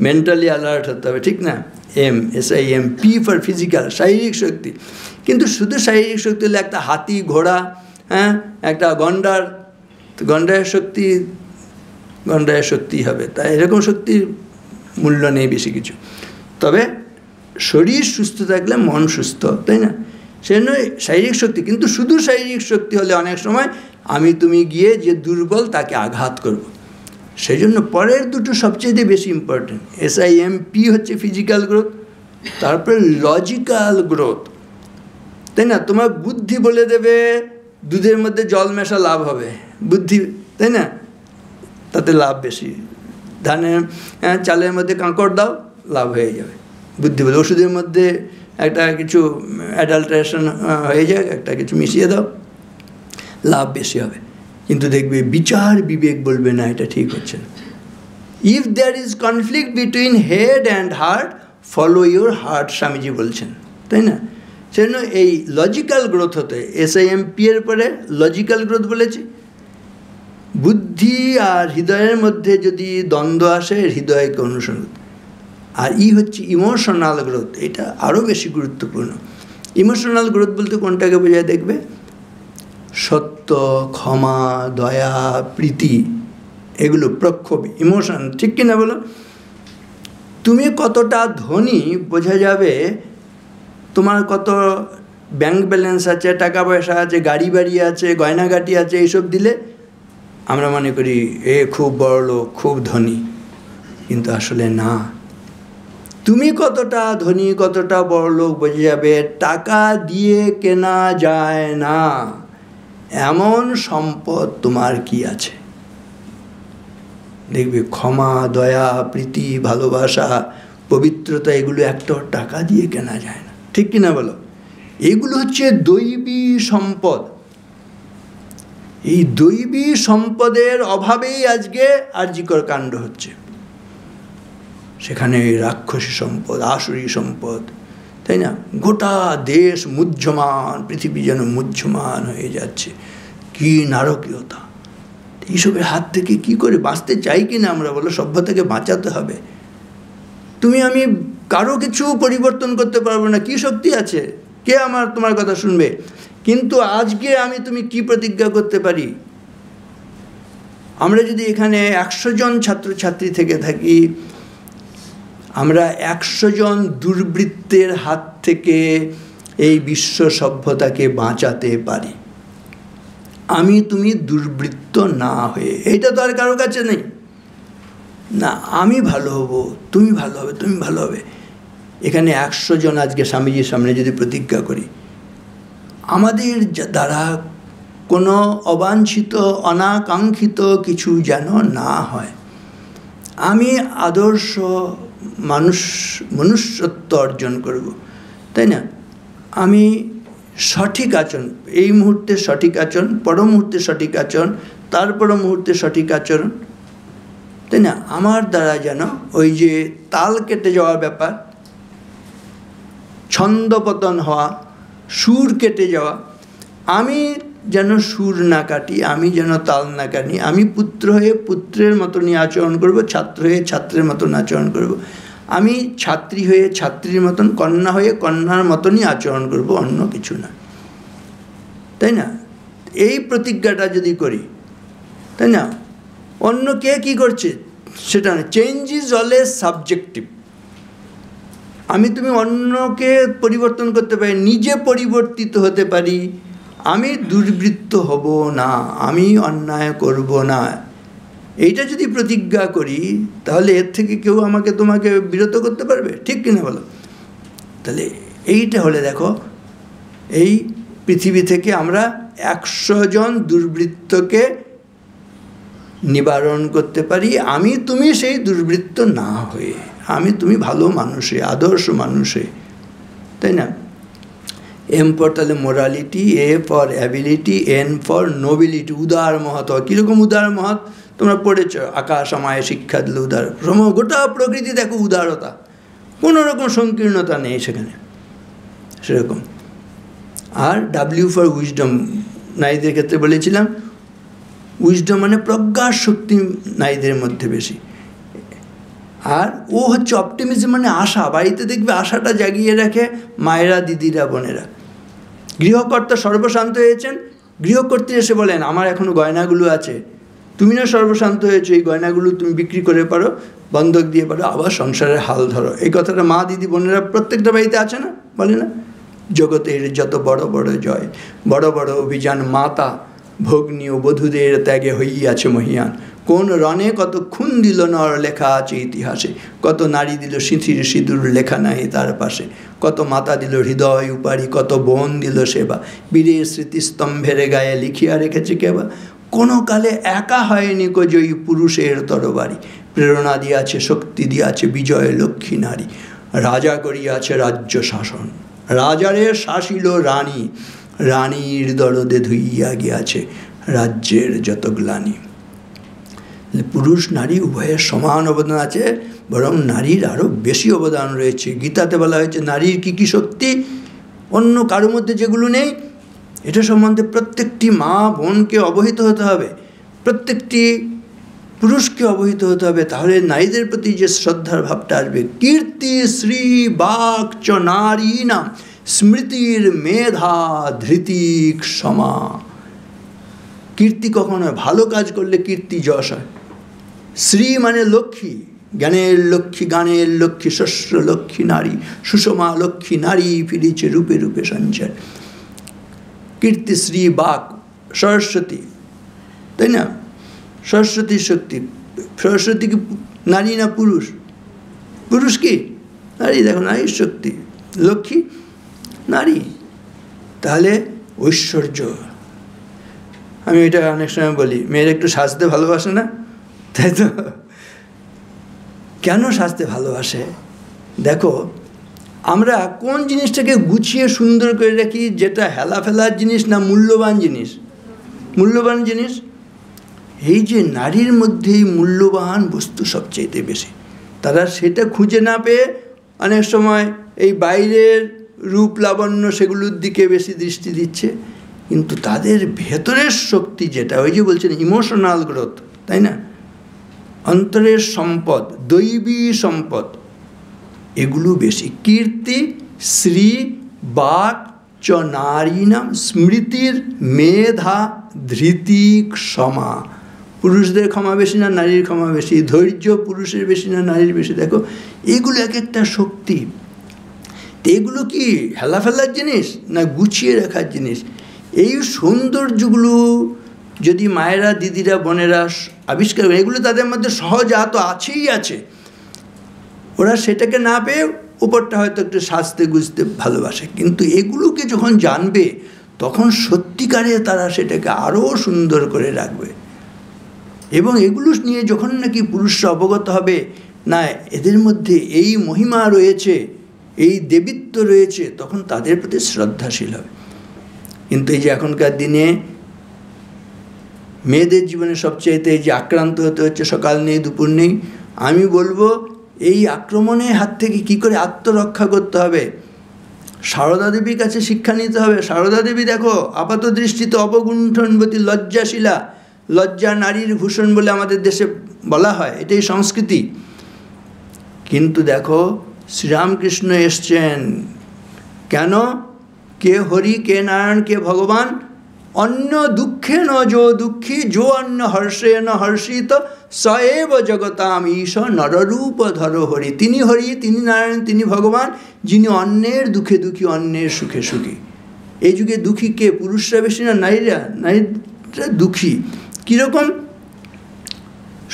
মেন্টালি অ্যালার্ট হতে হবে, ঠিক না? SIM, P ফর ফিজিক্যাল, শারীরিক শক্তি। কিন্তু শুধু শারীরিক শক্তি হলে একটা হাতি, ঘোড়া, হ্যাঁ, একটা গন্ডারের শক্তি হবে, তাই এরকম শক্তির মূল্য নেই বেশি কিছু। তবে শরীর সুস্থ থাকলে মন সুস্থ, তাই না? সেজন্য শারীরিক শক্তি, কিন্তু শুধু শারীরিক শক্তি হলে অনেক সময় আমি তুমি গিয়ে যে দুর্বল তাকে আঘাত করব। সেই জন্য পরের দুটো সবচেয়ে বেশি ইম্পর্টেন্ট। SIM, P হচ্ছে ফিজিক্যাল গ্রোথ, তারপরে লজিক্যাল গ্রোথ, তাই না? তোমার বুদ্ধি বলে দেবে দুধের মধ্যে জল মেশা লাভ হবে, বুদ্ধি, তাই না? তাতে লাভ বেশি। ধানের চালের মধ্যে কাঁকড় দাও, লাভ হয়ে যাবে, বুদ্ধি বলে। ওষুধের মধ্যে একটা কিছু অ্যাডাল্টারেশন হয়ে যায়, একটা কিছু মিশিয়ে দাও, লাভ বেশি হবে। কিন্তু দেখবে বিচার বিবেক বলবে না, এটা ঠিক হচ্ছে না। If there is conflict between head and heart, follow your heart, Swamiji বলছেন, তাই না? সেজন্য এই লজিক্যাল গ্রোথ হতে, SIM, P এর পরে লজিক্যাল গ্রোথ বলেছি। বুদ্ধি আর হৃদয়ের মধ্যে যদি দ্বন্দ্ব আসে, হৃদয়কে অনুসরণ, আর হচ্ছে ইমোশনাল গ্রোথ, এটা আরও বেশি গুরুত্বপূর্ণ। ইমোশনাল গ্রোথ বলতে কোনটাকে বোঝায় দেখবে? সত্য, ক্ষমা, দয়া, প্রীতি, এগুলো প্রক্ষোভ, ইমোশন, ঠিক কিনা বলো? তুমি কতটা ধনী বোঝা যাবে তোমার কত ব্যাংক ব্যালেন্স আছে, টাকা পয়সা আছে, গাড়ি বাড়ি আছে, গয়নাগাটি আছে, এইসব দিলে আমরা মনে করি এ খুব বড় লোক, খুব ধনী, কিন্তু আসলে না। তুমি কতটা ধনী, কতটা বড় লোক বোঝা যাবে টাকা দিয়ে কেনা যায় না এমন সম্পদ তোমার কি আছে। দেখবে ক্ষমা, দয়া, প্রীতি, ভালোবাসা, পবিত্রতা, এগুলো একটাও টাকা দিয়ে কেনা যায় না, ঠিক কিনা বলো? এগুলো হচ্ছে দৈবী সম্পদ। এই দৈবী সম্পদের অভাবেই আজকে আরজিকর কাণ্ড হচ্ছে। সেখানে রাক্ষসী সম্পদ, আসুরী সম্পদ, তাই না? গোটা দেশ মুহ্যমান, পৃথিবী যেন মুহ্যমান হয়ে যাচ্ছে। কি নারকীয়তা! এইসবের হাত থেকে কি করে বাঁচতে চাই কিনা আমরা, বলো? সভ্যতাকে বাঁচাতে হবে। তুমি আমি কারো কিছু পরিবর্তন করতে পারবো না, কি শক্তি আছে? কে তোমার কথা শুনবে? কিন্তু আজকে আমি তুমি কি প্রতিজ্ঞা করতে পারি? আমরা যদি এখানে 100 জন ছাত্রছাত্রী থেকে থাকি, আমরা 100 জন দুর্বৃত্তের হাত থেকে এই বিশ্ব সভ্যতাকে বাঁচাতে পারি। আমি তুমি দুর্বৃত্ত না হয়ে, এইটা তো আর কারো কাছে নেই না। আমি ভালো হব, তুমি ভালো হবে, তুমি ভালো হবে। এখানে 100 জন আজকে স্বামীজির সামনে যদি প্রতিজ্ঞা করি, আমাদের দ্বারা কোনো অবাঞ্ছিত, অনাকাঙ্ক্ষিত কিছু যেন না হয়। আমি আদর্শ মনুষ্যত্ব অর্জন করব, তাই না? আমি সঠিক আচরণ, এই মুহূর্তে সঠিক আচরণ, পর মুহূর্তে সঠিক আচরণ, তারপর মুহূর্তে সঠিক আচরণ, তাই না? আমার দ্বারা যেন ওই যে তাল কেটে যাওয়ার ব্যাপার, ছন্দপতন হওয়া, সুর কেটে যাওয়া, আমি যেন সুর না কাটি, আমি যেন তাল না কাটি, আমি পুত্র হয়ে পুত্রের মতনই আচরণ করব, ছাত্র হয়ে ছাত্রের মতন আচরণ করব, আমি ছাত্রী হয়ে ছাত্রীর মতন, কন্যা হয়ে কন্যার মতনই আচরণ করব, অন্য কিছু না, তাই না? এই প্রতিজ্ঞাটা যদি করি, তাই না? অন্য কে কী করছে সেটা না, চেঞ্জ ইজ অলওয়েজ সাবজেক্টিভ। আমি তুমি অন্যকে পরিবর্তন করতে পারি, নিজে পরিবর্তিত হতে পারি। আমি দুর্বৃত্ত হব না, আমি অন্যায় করব না, এইটা যদি প্রতিজ্ঞা করি তাহলে এর থেকে কেউ আমাকে তোমাকে বিরত করতে পারবে? ঠিক কিনা বলো? তাহলে এইটা হলে দেখো, এই পৃথিবী থেকে আমরা 100 জন দুর্বৃত্তকে নিবারণ করতে পারি, আমি তুমি সেই দুর্বৃত্ত না হয়ে, আমি তুমি ভালো মানুষে, আদর্শ মানুষে, তাই না? এম ফর তাহলে morality, A for ability, N for nobility, উদার মহৎ। কীরকম উদার মহৎ তোমরা পড়েছ, আকাশ আমায় শিক্ষা দিল উদার, গোটা প্রকৃতি দেখো উদারতা, কোনো রকম সংকীর্ণতা নেই সেখানে, সেরকম। আর ডাব্লিউ ফর উইজডম, নারীদের ক্ষেত্রে বলেছিলাম উইজডম মানে প্রজ্ঞার শক্তি নারীদের মধ্যে বেশি। আর ও হচ্ছে অপটিমিজম মানে আশা, বাড়িতে দেখবে আশাটা জাগিয়ে রাখে মায়েরা, দিদিরা, বোনেরা। গৃহকর্তা সর্বশান্ত হয়েছেন, গৃহকর্ত্রী এসে বলেন আমার এখনও গয়নাগুলো আছে, তুমি না সর্বশান্ত হয়েছো, এই গয়নাগুলো তুমি বিক্রি করে পারো, বন্ধক দিয়ে পারো, আবার সংসারের হাল ধরো। এই কথাটা মা, দিদি, বোনেরা প্রত্যেকটা বাড়িতে আছে না, বলে না? জগতের যত বড় বড় জয়, বড় বড় অভিযান, মাতা ভগ্নী ও বধূদের ত্যাগে হইয়াছে মহিয়ান। কোন রণে কত খুন দিল নর, লেখা আছে ইতিহাসে। কত নারী দিল সিঁথির সিঁদুর, লেখা নাই তার পাশে। কত মাতা দিল হৃদয় উপারি, কত বোন দিল সেবা। বীরের স্মৃতিস্তম্ভের গায়ে লিখিয়া রেখেছে কেবা। কোনো কালে একা হয়নি কো জয়ী পুরুষের তরবারি। প্রেরণা দিয়াছে, শক্তি দিয়াছে বিজয় লক্ষ্মী নারী। রাজা করিয়াছে রাজ্য শাসন, রাজারে শাসিল রানী। রানীর দরদে ধুইয়া গিয়াছে রাজ্যের যত গ্লানি। পুরুষ নারী উভয়ের সমান অবদান আছে, বরং নারীর আরও বেশি অবদান রয়েছে। গীতাতে বলা হয়েছে নারীর কী কী শক্তি অন্য কারোর মধ্যে যেগুলো নেই, এটা সম্বন্ধে প্রত্যেকটি মা বোনকে অবহিত হতে হবে, প্রত্যেকটি পুরুষকে অবহিত হতে হবে। তাহলে নারীদের প্রতি যে শ্রদ্ধার ভাবটা আসবে। কীর্তি শ্রী বাক চ নারী নাম, স্মৃতির মেধা ধৃতিক সমা। কীর্তি কখন হয়? ভালো কাজ করলে কীর্তি যশ হয়। শ্রী মানে লক্ষ্মী, জ্ঞানের লক্ষ্মী, গানের লক্ষ্মী, শস্য লক্ষ্মী নারী, সুষমা লক্ষ্মী নারী, ফিরেছে রূপে রূপে সঞ্চার। কীর্তি শ্রী বাক, সরস্বতী, তাই না? সরস্বতীর শক্তি। সরস্বতী কি নারী না পুরুষ? পুরুষ কি? নারী। দেখো নারীর শক্তি। লক্ষ্মী নারী। তাহলে ঐশ্বর্য। আমি এটা অনেক সময় বলি, মেয়েরা একটু সাজতে ভালোবাসে না, তাই তো? কেন সাজতে ভালোবাসে? দেখো আমরা কোন জিনিসটাকে গুছিয়ে সুন্দর করে রাখি, যেটা হেলা ফেলার জিনিস না মূল্যবান জিনিস? মূল্যবান জিনিস। এই যে নারীর মধ্যেই মূল্যবান বস্তু সবচেয়ে বেশি। তারা সেটা খুঁজে না পেয়ে অনেক সময় এই বাইরের রূপ লাবণ্য সেগুলোর দিকে বেশি দৃষ্টি দিচ্ছে, কিন্তু তাদের ভেতরের শক্তি যেটা, ওই যে বলছেন ইমোশনাল গ্রোথ, তাই না? অন্তরের সম্পদ, দৈবী সম্পদ, এগুলো বেশি। কীর্তি শ্রী বাক চ নারী নাম, স্মৃতির মেধা ধৃতিক সমা। পুরুষদের ক্ষমা বেশি না নারীর ক্ষমা বেশি? ধৈর্য পুরুষের বেশি না নারীর বেশি? দেখো এগুলো এক একটা শক্তি। এগুলো কি হেলা ফেলার জিনিস না গুছিয়ে রাখার জিনিস? এই সৌন্দর্যগুলো যদি মায়েরা, দিদিরা, বোনেরা আবিষ্কার করে, এগুলো তাদের মধ্যে সহজাত আছেই আছে, ওরা সেটাকে না পেয়ে উপরটা হয়তো একটু সাজতে গুজতে ভালোবাসে, কিন্তু এগুলোকে যখন জানবে তখন সত্যিকারে তারা সেটাকে আরও সুন্দর করে রাখবে। এবং এগুলো নিয়ে যখন নাকি পুরুষরা অবগত হবে, না এদের মধ্যে এই মহিমা রয়েছে, এই দেবীত্ব রয়েছে, তখন তাদের প্রতি শ্রদ্ধাশীল হবে। কিন্তু এই যে এখনকার দিনে মেয়েদের জীবনে সবচাইতে যে আক্রান্ত হতে হচ্ছে, সকাল নেই দুপুর নেই, আমি বলবো এই আক্রমণের হাত থেকে কি করে আত্মরক্ষা করতে হবে, সারদা দেবীর কাছে শিক্ষা নিতে হবে। সারদা দেবী দেখো আপাত দৃষ্টিতে অবগুণ্ঠনবতী লজ্জাশীলা, লজ্জা নারীর ভূষণ বলে আমাদের দেশে বলা হয়, এটাই সংস্কৃতি। কিন্তু দেখো শ্রীরামকৃষ্ণ এসছেন কেন? কে হরি, কে নারায়ণ, কে ভগবান? অন্য দুঃখে ন যো দুঃখী, যো অন্য হর্ষে ন হর্ষিত, সএব জগতাম ঈশ নররূপ ধর হরি। তিনি হরি, তিনি নারায়ণ, তিনি ভগবান, যিনি অন্যের দুঃখে দুঃখী, অন্যের সুখে সুখী। এই যুগে দুঃখী কে? পুরুষরা বেশি না নারীরা? নারীরা দুঃখী। কীরকম?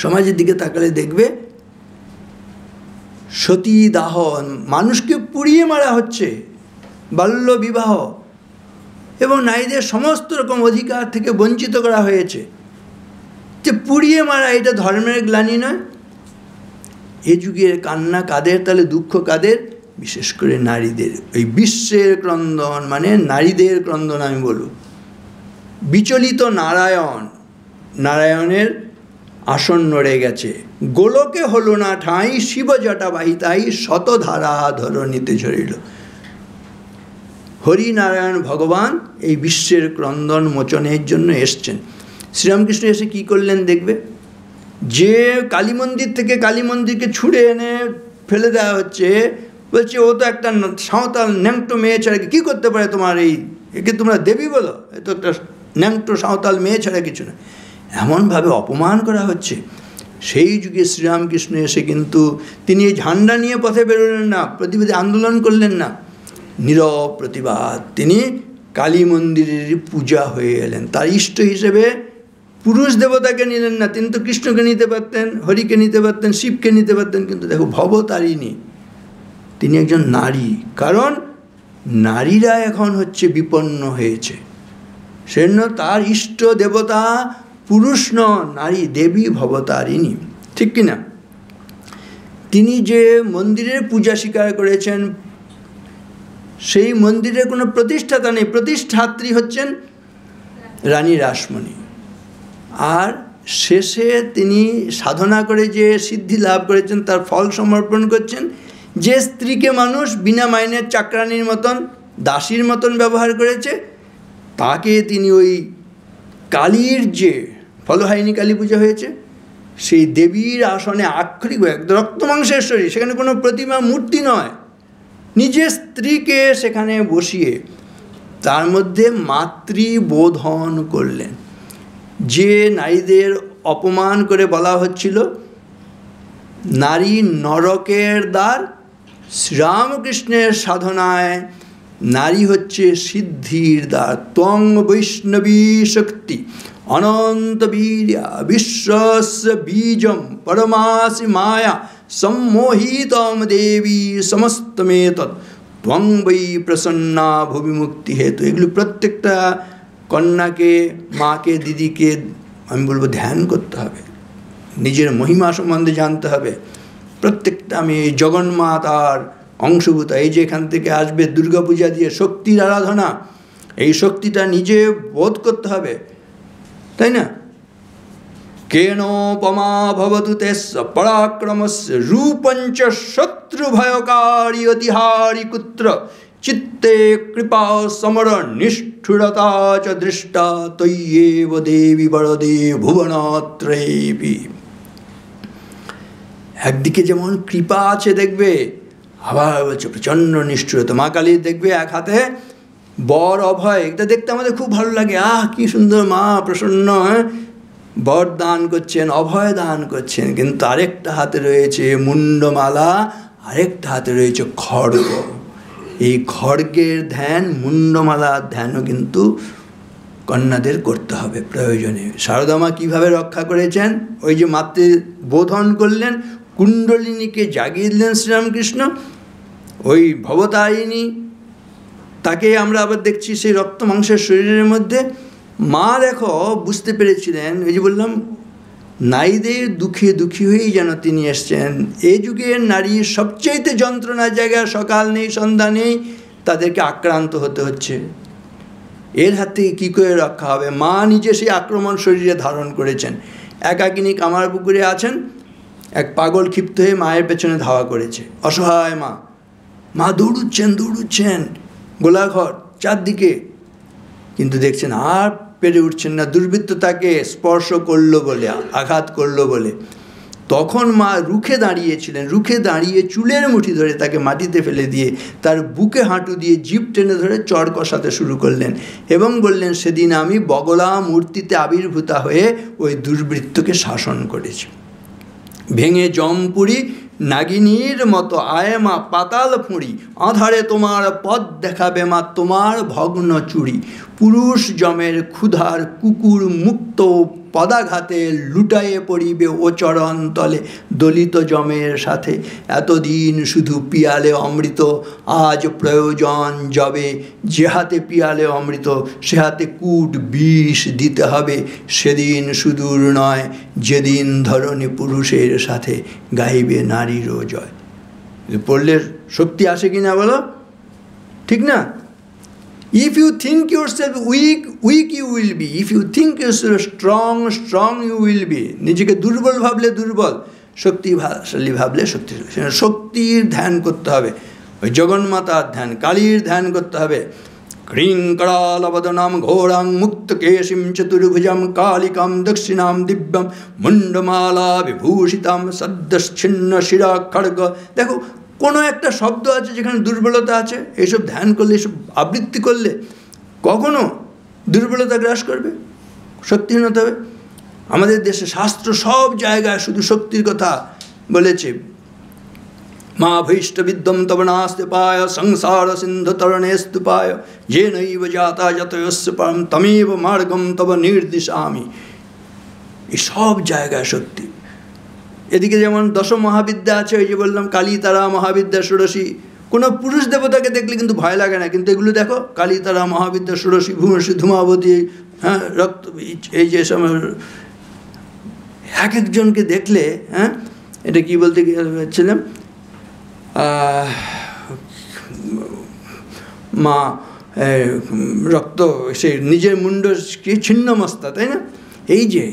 সমাজের দিকে তাকালে দেখবে সতী দাহন, মানুষকে পুড়িয়ে মারা হচ্ছে, বাল্য বিবাহ, এবং নারীদের সমস্ত রকম অধিকার থেকে বঞ্চিত করা হয়েছে। যে পুড়িয়ে মারা, এটা ধর্মের গ্লানি নয়? এ যুগের কান্না কাদের? তাহলে দুঃখ কাদের? বিশেষ করে নারীদের। ওই বিশ্বের ক্রন্দন মানে নারীদের ক্রন্দন আমি বলব। বিচলিত নারায়ণ, নারায়ণের আসন নড়ে গেছে, গোলকে হলো না ঠাঁই, শিব জটা বাহিতাই শতধারা ধরণীতে ঝরিল। হরিনারায়ণ ভগবান এই বিশ্বের ক্রন্দন মোচনের জন্য এসছেন। শ্রীরামকৃষ্ণ এসে কি করলেন দেখবে, যে কালী মন্দির থেকে কালী মন্দিরকে ছুঁড়ে এনে ফেলে দেওয়া হচ্ছে, বলছে ও তো একটা সাঁওতাল ন্যাংটো মেয়ে ছাড়া কী করতে পারে তোমার এই, একে তোমরা দেবী বলো? এ তো একটা ন্যাংটো সাঁওতাল মেয়ে ছাড়া কিছু না। এমনভাবে অপমান করা হচ্ছে। সেই যুগে শ্রীরামকৃষ্ণ এসে কিন্তু তিনি এই ঝান্ডা নিয়ে পথে বেরোলেন না, প্রতিবাদী আন্দোলন করলেন না, নীরব প্রতিবাদ। তিনি কালী মন্দিরের পূজা হয়ে এলেন। তার ইষ্ট হিসেবে পুরুষ দেবতাকে নিলেন না, তিনি তো কৃষ্ণকে নিতে পারতেন, হরিকে নিতে পারতেন, শিবকে নিতে পারতেন, কিন্তু দেখো ভবতারিণী, তিনি একজন নারী। কারণ নারীরা এখন হচ্ছে বিপন্ন হয়েছে, সেজন্য তার ইষ্ট দেবতা পুরুষ নন, নারী, দেবী ভবতারিণী। ঠিক কিনা? তিনি যে মন্দিরের পূজা স্বীকার করেছেন, সেই মন্দিরের কোনো প্রতিষ্ঠাতা নেই, প্রতিষ্ঠাত্রী হচ্ছেন রানী রাসমণি। আর শেষে তিনি সাধনা করে যে সিদ্ধি লাভ করেছেন তার ফল সমর্পণ করছেন। যে স্ত্রীকে মানুষ বিনা মাইনের চাকরানির মতন, দাসীর মতন ব্যবহার করেছে, তাকে তিনি ওই কালীর যে ফলহারিণী কালী পূজা হয়েছে, সেই দেবীর আসনে আক্ষরিক রক্ত মাংসের শরীর, সেখানে কোনো প্রতিমা মূর্তি নয়, নিজের স্ত্রীকে সেখানে বসিয়ে তার মধ্যে মাতৃবোধন করলেন। যে নারীদের অপমান করে বলা হচ্ছিল নারী নরকের দ্বার, শ্রীরামকৃষ্ণের সাধনায় নারী হচ্ছে সিদ্ধির দ্বার। ত্বং বৈষ্ণবী শক্তি অনন্ত বীর্যা বিশ্বস্য বীজম পরমাসি মায়া সম্মোহিতম দেবী সমস্তমেতৎ ত্বং বৈ প্রসন্না ভুবি মুক্তি হেতু। এগুলো প্রত্যেকটা কন্যাকে, মাকে, দিদিকে আমি বলবো ধ্যান করতে হবে, নিজের মহিমা সম্বন্ধে জানতে হবে। প্রত্যেকটা আমি এই জগন্মাতার অংশভূত, এই যে এখান থেকে আসবে দুর্গাপূজা দিয়ে শক্তির আরাধনা, এই শক্তিটা নিজে বোধ করতে হবে, তাই না? কেনোপমা ভবতু তেস্য পরাক্রমস্য রূপঞ্চ শত্রু ভয়কারী অতিহারি কুত্র চিত্তে কৃপা সমর নিষ্ঠুরতা চ দৃষ্টা তৈয়েব দেবী বরদে ভুবনত্রয়েপি। একদিকে যেমন কৃপা আছে দেখবে, আবার বলছে প্রচণ্ড নিষ্ঠুরতা। মা কালীর দেখবে এক হাতে বর অভয়, এটা দেখতে আমাদের খুব ভালো লাগে, কি সুন্দর মা, প্রসন্ন, বর দান করছেন, অভয় দান করছেন, কিন্তু আরেকটা হাতে রয়েছে মুন্ডমালা, আরেকটা হাতে রয়েছে খড়গ। এই খড়গের ধ্যান, মুন্ডমালার ধ্যানও কিন্তু কন্যাদের করতে হবে প্রয়োজনে। শারদা মা কীভাবে রক্ষা করেছেন? ওই যে মাতৃ বোধন করলেন, কুণ্ডলিনীকে জাগিয়ে দিলেন শ্রীরামকৃষ্ণ, ওই ভবতারিণী, তাকে আমরা আবার দেখছি সেই রক্ত মাংসের শরীরের মধ্যে। মা দেখো বুঝতে পেরেছিলেন, ওই যে বললাম নারীদের দুঃখে দুঃখী হয়েই যেন তিনি এসছেন। এই যুগের নারীর সবচেয়ে যন্ত্রণার জায়গায় সকাল নেই সন্ধ্যা নেই, তাদেরকে আক্রান্ত হতে হচ্ছে। এর হাত থেকে কী করে রক্ষা হবে? মা নিজে সেই আক্রমণ শরীরে ধারণ করেছেন। একাকিনী কামারপুকুরে আছেন, এক পাগল ক্ষিপ্ত হয়ে মায়ের পেছনে ধাওয়া করেছে। অসহায় মা, মা দৌড়ুচ্ছেন গোলাঘর চারদিকে, কিন্তু দেখছেন আর পেরে উঠছেন না। দুর্বৃত্ত তাকে স্পর্শ করলো বলে, আঘাত করলো বলে। তখন মা রুখে দাঁড়িয়েছিলেন, রুখে দাঁড়িয়ে চুলের মুঠি ধরে তাকে মাটিতে ফেলে দিয়ে তার বুকে হাঁটু দিয়ে জিভ টেনে ধরে চড় কষাতে শুরু করলেন এবং বললেন, সেদিন আমি বগলা মূর্তিতে আবির্ভূতা হয়ে ওই দুর্বৃত্তকে শাসন করেছি। ভেঙে জমপুরি নাগিনীর মতো আয় মা পাতাল ফুঁড়ি, আধারে তোমার পথ দেখাবে মা তোমার ভগ্ন চুড়ি। পুরুষ জমের ক্ষুধার কুকুর মুক্ত পদাঘাতে লুটায়ে পড়িবে ও চরণ তলে দলিত জমের সাথে। এতদিন শুধু পিয়ালে অমৃত, আজ প্রয়োজন যবে যে হাতে পিয়ালে অমৃত সে হাতে কূট বিষ দিতে হবে। সেদিন সুদূর নয় যেদিন ধরণী পুরুষের সাথে গাইবে নারীরও জয়। পড়লে শক্তি আসে কি না বলো? ঠিক না? If you think yourself weak, weak you will be. If you think yourself strong, strong you will be. নিজেকে দুর্বল ভাবলে দুর্বল, শক্তিশালী ভাবলে শক্তিশালী। শক্তির ধ্যান করতে হবে, ওই জগন্মাতার ধ্যান, কালীর ধ্যান করতে হবে। ক্রিং করালবদনাম ঘোরাং মুক্ত কেশিম চতুর্ভুজাম কালিকাম দক্ষিণাম দিব্যম মুন্ডমালা বিভূষিতাম সদ্যচ্ছিন্ন শিরা খড়গ। দেখো কোনো একটা শব্দ আছে যেখানে দুর্বলতা আছে, এইসব ধ্যান করলে, এইসব আবৃত্তি করলে কখনো দুর্বলতা গ্রাস করবে, শক্তিহীনতা হবে। আমাদের দেশে শাস্ত্র সব জায়গায় শুধু শক্তির কথা বলেছে। মা ভৈষ্ট বিদ্যম তব নাস্তে পায় সংসার সিন্ধু তরণে স্তূপায় যে নৈব জাতা যতয়স্য পরম তমেব মার্গম তব নির্দিশামি। এই সব জায়গায় শক্তি। এদিকে যেমন দশ মহাবিদ্যা আছে, ওই যে বললাম কালী তারা মহাবিদ্যা ষোড়শী। কোনো পুরুষ দেবতাকে দেখলে কিন্তু ভয় লাগে না, কিন্তু এগুলো দেখো কালী তারা মহাবিদ্যা ষোড়শী ভূমর্ষী ধূমাবতী, হ্যাঁ রক্ত, এই যে সময় এক একজনকে দেখলে, হ্যাঁ এটা কি বলতে গিয়েছিলাম, মা রক্ত সে নিজের মুন্ড কি ছিন্নমস্তা, তাই না? এই যে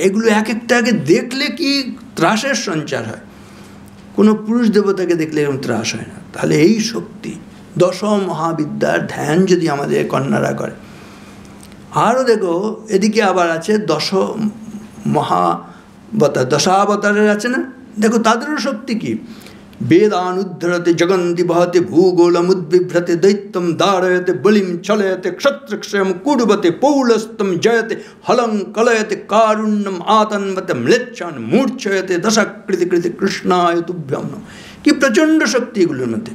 এগুলো এক একটাকে দেখলে কি ত্রাসের সঞ্চার হয়, কোনো পুরুষ দেবতাকে দেখলে এরকম ত্রাস হয় না। তাহলে এই শক্তি দশ মহাবিদ্যার ধ্যান যদি আমাদের কন্যারা করে। আরও দেখো এদিকে আবার আছে দশ মহাবতার, দশাবতারের আছে না, দেখো তাদেরও শক্তি কি। বেদানুদ্ধরতে জগন্তি বহতে ভূগোলমুদ্বিভ্রতে দৈত্যম দারয়তে বলিম চলয়তে ক্ষত্রক্ষয়ম কুর্বতে পৌলস্তম জয়তে হলং কলয়তে কারুণ্যম আতন্বতে ম্লেচ্ছান মূর্ছয়তে দশাকৃতি কৃতি কৃষ্ণায় তুভ্যম। কি প্রচণ্ড শক্তি এগুলোর মধ্যে,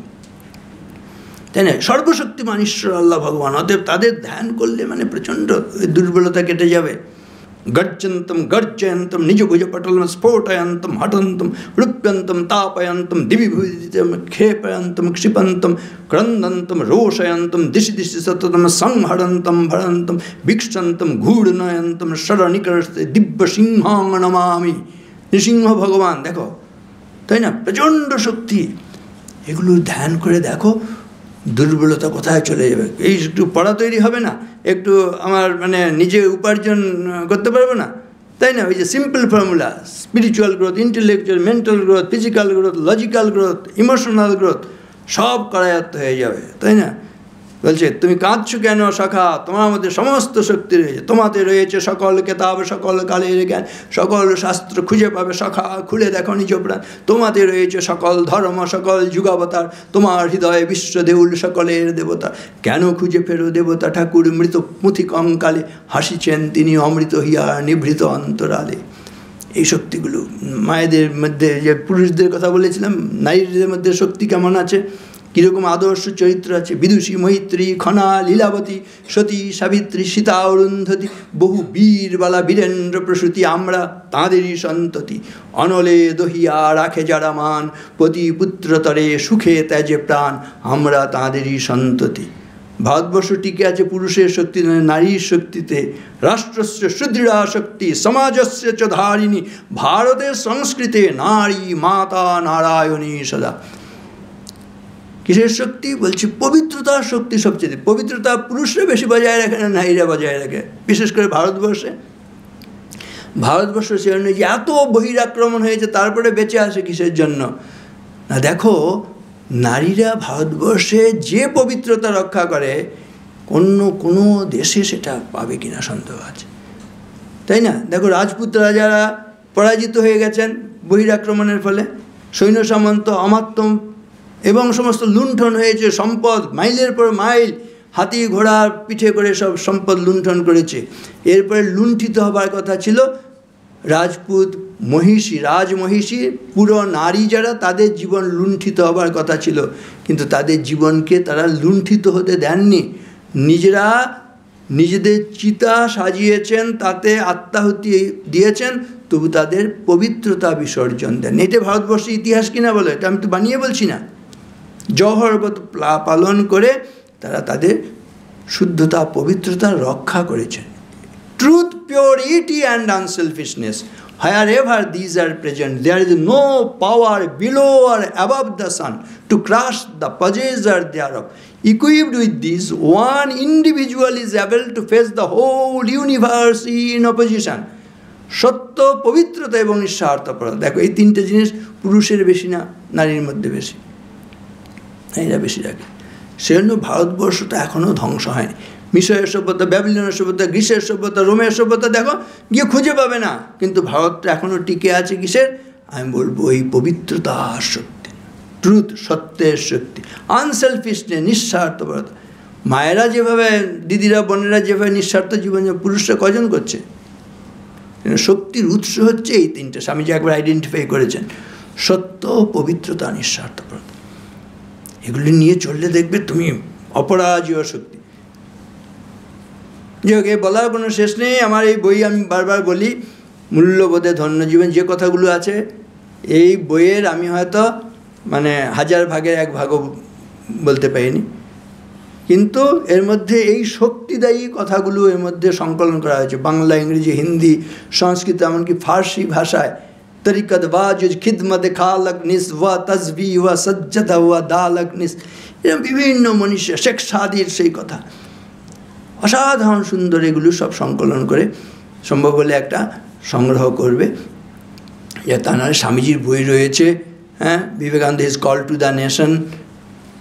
তাই না? সর্বশক্তিমান ঈশ্বর আল্লাহ ভগবান। অতএব তাদের ধ্যান করলে মানে প্রচণ্ড দুর্বলতা কেটে যাবে। গর্জন্তম গর্জয়ন্তম নিজভুজপটলম স্ফোটয়ন্তম হটন্তম রূপ্যন্তম তাপয়ন্তম দিবিভূষিতম ক্ষেপয়ন্তম ক্ষিপন্তম ক্রন্দন্তম রোষয়ন্তম দিশি দিশি সততম সংহরন্তম ভরন্তম বিক্ষন্তম ঘূর্ণয়ন্তম শরণিকরস্তে দিব্য সিংহং নমামি। নৃসিংহ ভগবান দেখো, তাই না? প্রচণ্ড শক্তি। এগুলো ধ্যান করে দেখো দুর্বলতা কোথায় চলে যাবে। এই একটু পড়া তৈরি হবে না, একটু আমার মানে নিজে উপার্জন করতে পারবো না, তাই না? ওই যে simple formula, spiritual growth, intellectual, mental growth, physical growth, logical growth, emotional growth সব করায়ত্ত হয়ে যাবে, তাই না? বলছে তুমি কাঁদছো কেন সখা, তোমার মধ্যে সমস্ত শক্তি রয়েছে, তোমাতে রয়েছে সকল কেতাব, সকল কালের জ্ঞান, সকল শাস্ত্র খুঁজে পাবে সখা, খুলে দেখো নিজ প্রাণ। তোমাতে রয়েছে সকল ধর্ম, সকল যুগাবতার, তোমার হৃদয়ে বিশ্ব দেউল সকলের দেবতা। কেন খুঁজে ফেরো দেবতা ঠাকুর মৃত পুঁথি কঙ্কালে, হাসিছেন তিনি অমৃত হিয়া নিভৃত অন্তরালে। এই শক্তিগুলো মায়েদের মধ্যে, যে পুরুষদের কথা বলেছিলাম, নারীদের মধ্যে শক্তি কেমন আছে, কীরকম আদর্শ চরিত্র আছে। বিদুষী, মৈত্রী, খনা, লীলাবতী, সতী, সাবিত্রী, সীতা, অরুন্ধতী, বহু বীরবালা, বীরেন্দ্র প্রসূতি, আমরা তাঁদেরই সন্ততি। অনলে দহিয়া রাখে যারা মান, পতি পুত্রতরে সুখে ত্যাজে প্রাণ, আমরা তাঁদেরই সন্ততি। ভারতবর্ষ টিকে আছে পুরুষের শক্তি নয়, নারীর শক্তিতে। রাষ্ট্রস্য সুদৃঢ়া শক্তি সমাজস্য চ ধারিণী, ভারতের সংস্কৃতে নারী মাতা নারায়ণী সদা। কিসের শক্তি? বলছি পবিত্রতার শক্তি। সবচেয়ে পবিত্রতা পুরুষরা বেশি বজায় রাখে না নারীরা বজায় রাখে, বিশেষ করে ভারতবর্ষে। ভারতবর্ষ সেজন্য যে এত বহিরাক্রমণ হয়েছে, তারপরে বেঁচে আসে কিসের জন্য না? দেখো, নারীরা ভারতবর্ষে যে পবিত্রতা রক্ষা করে, কোনো দেশে সেটা পাবে কিনা সন্দেহ আছে, তাই না? দেখো, রাজপুত রাজারা পরাজিত হয়ে গেছেন বহিরাক্রমণের ফলে, সৈন্য সামন্ত অমাত্যম এবং সমস্ত লুণ্ঠন হয়েছে, সম্পদ মাইলের পর মাইল হাতি ঘোড়ার পিঠে করে সব সম্পদ লুণ্ঠন করেছে। এরপরে লুণ্ঠিত হবার কথা ছিল রাজপুত মহিষী, রাজমহিষী, পুরো নারী যারা, তাদের জীবন লুণ্ঠিত হবার কথা ছিল, কিন্তু তাদের জীবনকে তারা লুণ্ঠিত হতে দেননি। নিজেরা নিজেদের চিতা সাজিয়েছেন, তাতে আত্মাহুতি দিয়েছেন, তবু তাদের পবিত্রতা বিসর্জন দেন। এটা ভারতবর্ষের ইতিহাস কিনা বলো, এটা আমি তো বানিয়ে বলছি না। জহরব্রত পালন করে তারা তাদের শুদ্ধতা পবিত্রতা রক্ষা করেছেন। Truth, purity and unselfishness, wherever these are present, there is no power below or above the sun to crush the possessor thereof. Equipped with this, one individual is able to face the whole universe in opposition. সত্য, পবিত্রতা এবং নিঃস্বার্থপরতা। দেখো, এই তিনটে জিনিস পুরুষের বেশি না, নারীর মধ্যে বেশি, নারীরা বেশি রাখে। সেজন্য ভারতবর্ষটা এখনও ধ্বংস হয়নি। মিশরের সভ্যতা, ব্যাবিলনের সভ্যতা, গ্রিসের সভ্যতা, রোমের সভ্যতা দেখো, গিয়ে খুঁজে পাবে না, কিন্তু ভারতটা এখনও টিকে আছে কিসের? আমি বলবো এই পবিত্রতার শক্তি, ট্রুথ, সত্যের শক্তি, আনসেলফিশনেস, নিঃস্বার্থপরতা। মায়েরা যেভাবে, দিদিরা বোনেরা যেভাবে নিঃস্বার্থ জীবন, পুরুষরা কজন করছে? শক্তির উৎস হচ্ছে এই তিনটে, স্বামীজি একবার আইডেন্টিফাই করেছেন: সত্য, পবিত্রতা, নিঃস্বার্থপরতা। এগুলি নিয়ে চললে দেখবে তুমি অপরাজেয় শক্তি। যে বলার কোনো শেষ নেই। আমার এই বই আমি বারবার বলি, মূল্যবোধে ধন্য জীবন, যে কথাগুলো আছে এই বইয়ের আমি হয়তো 1000 ভাগের 1 ভাগও বলতে পারিনি, কিন্তু এর মধ্যে এই শক্তিদায়ী কথাগুলো এর মধ্যে সংকলন করা হয়েছে। বাংলা, ইংরেজি, হিন্দি, সংস্কৃত, এমনকি ফার্সি ভাষায়। তরিকত ওয়াজুজ খিদমত খালক নিস ওয়া তসবি ওয়া সজ্জদা ওয়া দালক নিস, এরকম বিভিন্ন মনীষী, শেখ সাদির সেই কথা, অসাধারণ সুন্দর। এগুলো সব সংকলন করে সম্ভব হলে একটা সংগ্রহ করবে। যে তা নাহলে স্বামীজির বই রয়েছে, হ্যাঁ, Vivekananda is call to the nation,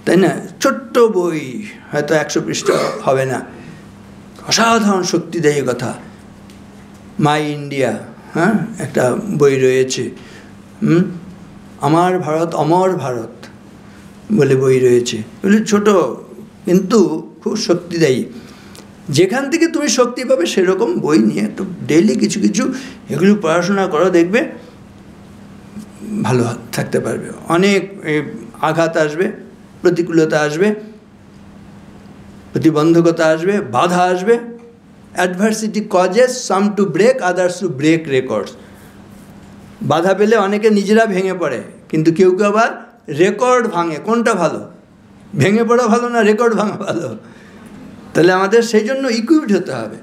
তাই না? ছোট্ট বই, হয়তো 100 পৃষ্ঠা হবে না, অসাধারণ শক্তিদায়ী কথা। মাই ইন্ডিয়া, হ্যাঁ, একটা বই রয়েছে। আমার ভারত অমর ভারত বলে বই রয়েছে। এগুলো ছোট কিন্তু খুব শক্তিদায়ী। যেখান থেকে তুমি শক্তি পাবে সেরকম বই নিয়ে একটু ডেইলি কিছু কিছু এগুলো পড়াশোনা করো, দেখবে ভালো থাকতে পারবে। অনেক আঘাত আসবে, প্রতিকূলতা আসবে, প্রতিবন্ধকতা আসবে, বাধা আসবে। Adversity causes some to break, others to break records. বাধা পেলে অনেকে নিজেরা ভেঙে পড়ে, কিন্তু কেউ কেউ আবার রেকর্ড ভাঙে। কোনটা ভালো? ভেঙে পড়া ভালো না রেকর্ড ভাঙা ভালো? তাহলে আমাদের সেই জন্য ইকুইপড হতে হবে।